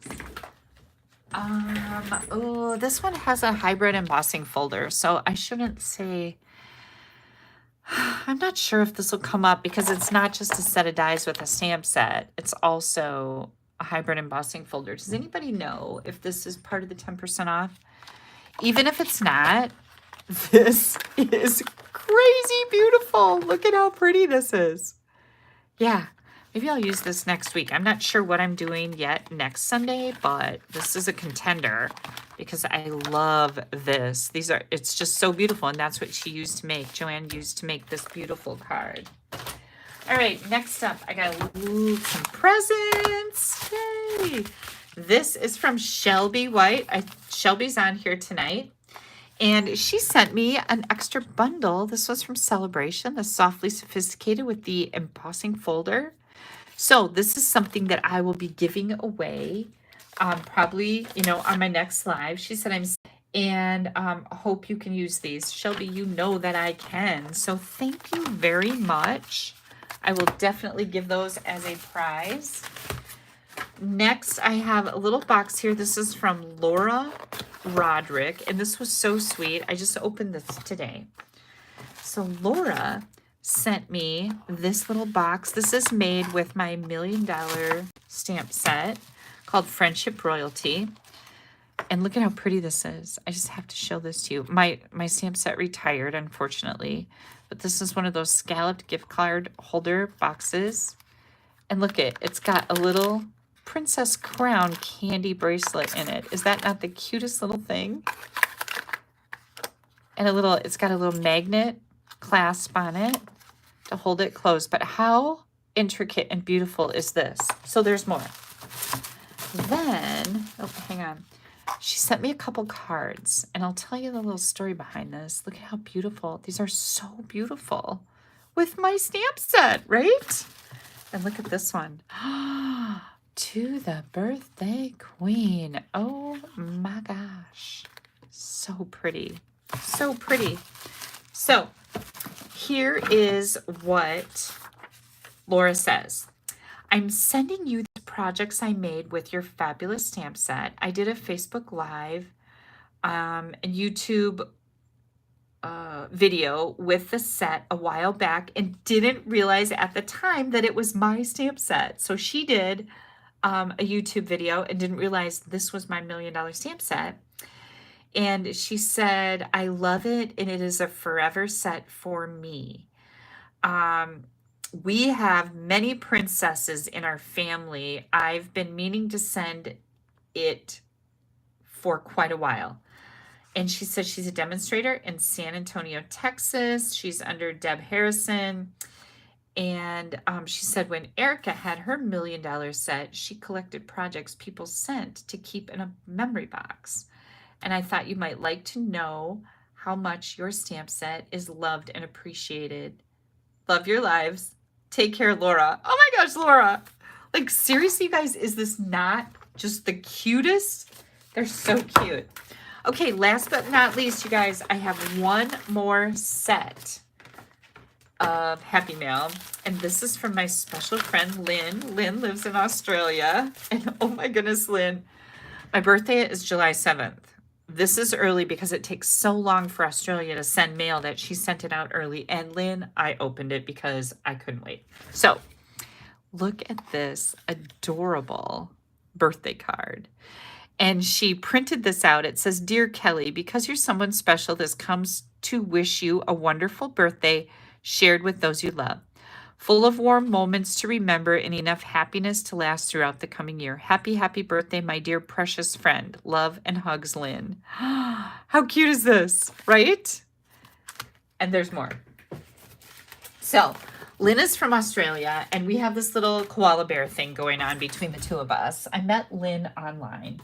Oh, this one has a hybrid embossing folder, so I shouldn't say. I'm not sure if this will come up because it's not just a set of dies with a stamp set. It's also a hybrid embossing folder. Does anybody know if this is part of the 10% off? Even if it's not, this is crazy beautiful. Look at how pretty this is. Yeah, maybe I'll use this next week. I'm not sure what I'm doing yet next Sunday, but this is a contender because I love this. It's just so beautiful, and that's what she used to make. Joanne used to make this beautiful card. All right, next up, I got some presents. Yay! This is from Shelby White. Shelby's on here tonight. And she sent me an extra bundle. This was from Celebration, the Softly Sophisticated with the embossing folder. So this is something that I will be giving away probably, on my next live. She said, hope you can use these. Shelby, you know that I can. So thank you very much. I will definitely give those as a prize. Next, I have a little box here. This is from Laura Roderick, and this was so sweet. I just opened this today. So Laura sent me this little box. This is made with my $1 million stamp set called Friendship Royalty. And look at how pretty this is. I just have to show this to you. My stamp set retired, unfortunately, but this is one of those scalloped gift card holder boxes. And look it's got a little princess crown candy bracelet in it. Is that not the cutest little thing? And it's got a little magnet clasp on it to hold it closed. But how intricate and beautiful is this? So there's more. Then, hang on. She sent me a couple cards, and I'll tell you the little story behind this. Look at how beautiful. These are so beautiful with my stamp set, right? And look at this one. To the birthday queen. Oh my gosh. So pretty. So pretty. So here is what Laura says. I'm sending you the projects I made with your fabulous stamp set. I did a Facebook Live and YouTube video with the set a while back and didn't realize at the time that it was my stamp set. So she did a YouTube video and didn't realize this was my $1 million stamp set. And she said, I love it, and it is a forever set for me. We have many princesses in our family. I've been meaning to send it for quite a while. And she says she's a demonstrator in San Antonio, Texas. She's under Deb Harrison. And she said when Erica had her $1 million set, she collected projects people sent to keep in a memory box. And I thought you might like to know how much your stamp set is loved and appreciated. Love your lives. Take care, Laura. Oh my gosh, Laura. Like, seriously, you guys, is this not just the cutest? They're so cute. Okay, last but not least, you guys, I have one more set of Happy Mail. And this is from my special friend, Lynn. Lynn lives in Australia. And oh my goodness, Lynn, my birthday is July 7th. This is early because it takes so long for Australia to send mail that she sent it out early. And Lynn, I opened it because I couldn't wait. So look at this adorable birthday card. And she printed this out. It says, Dear Kelly, because you're someone special, this comes to wish you a wonderful birthday shared with those you love. Full of warm moments to remember and enough happiness to last throughout the coming year. Happy, happy birthday, my dear precious friend. Love and hugs, Lynn. How cute is this, right? And there's more. So Lynn is from Australia, and we have this little koala bear thing going on between the two of us. I met Lynn online,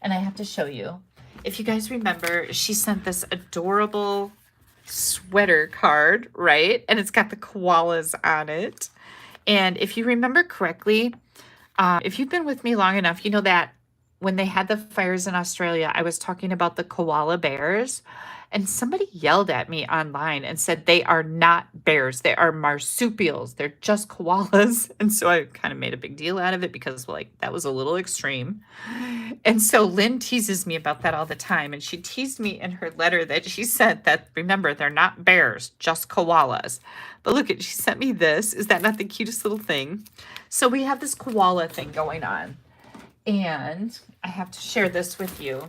and I have to show you. If you guys remember, she sent this adorable sweater card, right? And it's got the koalas on it. And if you remember correctly, if you've been with me long enough, you know that when they had the fires in Australia, I was talking about the koala bears, and somebody yelled at me online and said they are not bears. They are marsupials. They're just koalas. And so I kind of made a big deal out of it because, like, that was a little extreme. And so Lynn teases me about that all the time. And she teased me in her letter that she sent that, remember, they're not bears, just koalas. But look at, she sent me this. Is that not the cutest little thing? So we have this koala thing going on. And I have to share this with you.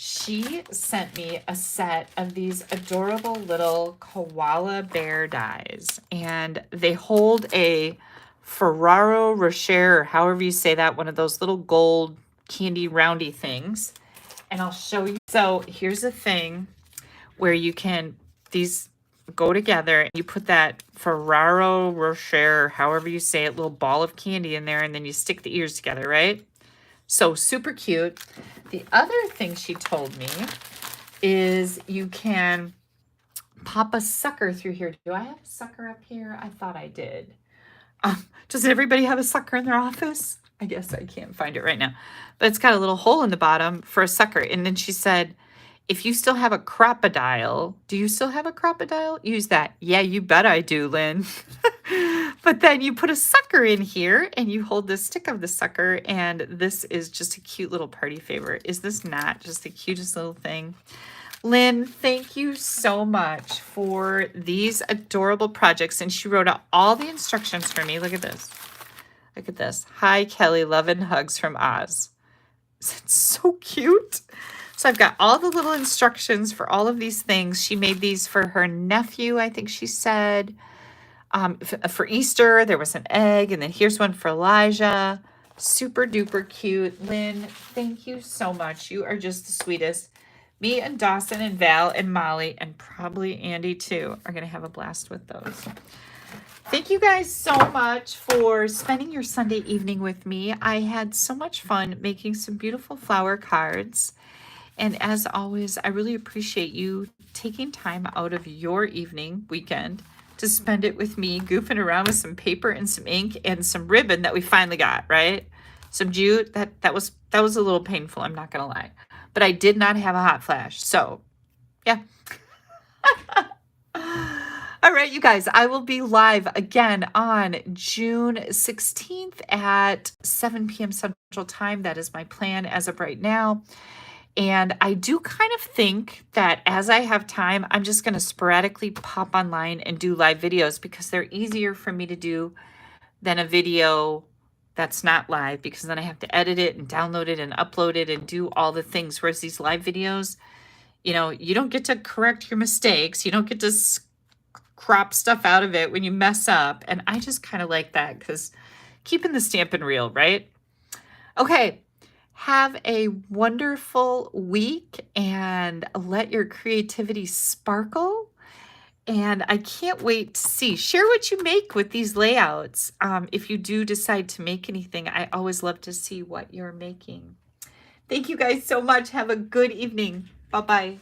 She sent me a set of these adorable little koala bear dies, and they hold a Ferraro Rocher, or however you say that, one of those little gold candy roundy things. And I'll show you. So here's a thing where you can, these go together, and you put that Ferraro Rocher, however you say it, little ball of candy in there, and then you stick the ears together, right? So super cute. The other thing she told me is you can pop a sucker through here. Do I have a sucker up here? I thought I did. Does everybody have a sucker in their office? I guess I can't find it right now. But it's got a little hole in the bottom for a sucker. And then she said, if you still have a crocodile, do you still have a crocodile? Use that. Yeah, you bet I do, Lynn. But then you put a sucker in here and you hold the stick of the sucker, and this is just a cute little party favor. Is this not just the cutest little thing? Lynn, thank you so much for these adorable projects. And she wrote out all the instructions for me. Look at this. Look at this. Hi, Kelly. Love and hugs from Oz. It's so cute. So I've got all the little instructions for all of these things. She made these for her nephew, I think she said. For Easter, there was an egg, and then here's one for Elijah. Super duper cute. Lynn, thank you so much. You are just the sweetest. Me and Dawson and Val and Molly, and probably Andy too, are going to have a blast with those. Thank you guys so much for spending your Sunday evening with me. I had so much fun making some beautiful flower cards. And as always, I really appreciate you taking time out of your evening, weekend, to spend it with me, goofing around with some paper and some ink and some ribbon that we finally got, right? Some jute. That was a little painful, I'm not gonna lie. But I did not have a hot flash. So yeah. All right, you guys, I will be live again on June 16th at 7 p.m. Central Time. That is my plan as of right now. And I do kind of think that as I have time, I'm just going to sporadically pop online and do live videos because they're easier for me to do than a video that's not live, because then I have to edit it and download it and upload it and do all the things. Whereas these live videos, you know, you don't get to correct your mistakes. You don't get to crop stuff out of it when you mess up. And I just kind of like that because keeping the Stampin' Real, right? Okay. Have a wonderful week and let your creativity sparkle. And I can't wait to see. Share what you make with these layouts. If you do decide to make anything, I always love to see what you're making. Thank you guys so much. Have a good evening. Bye-bye.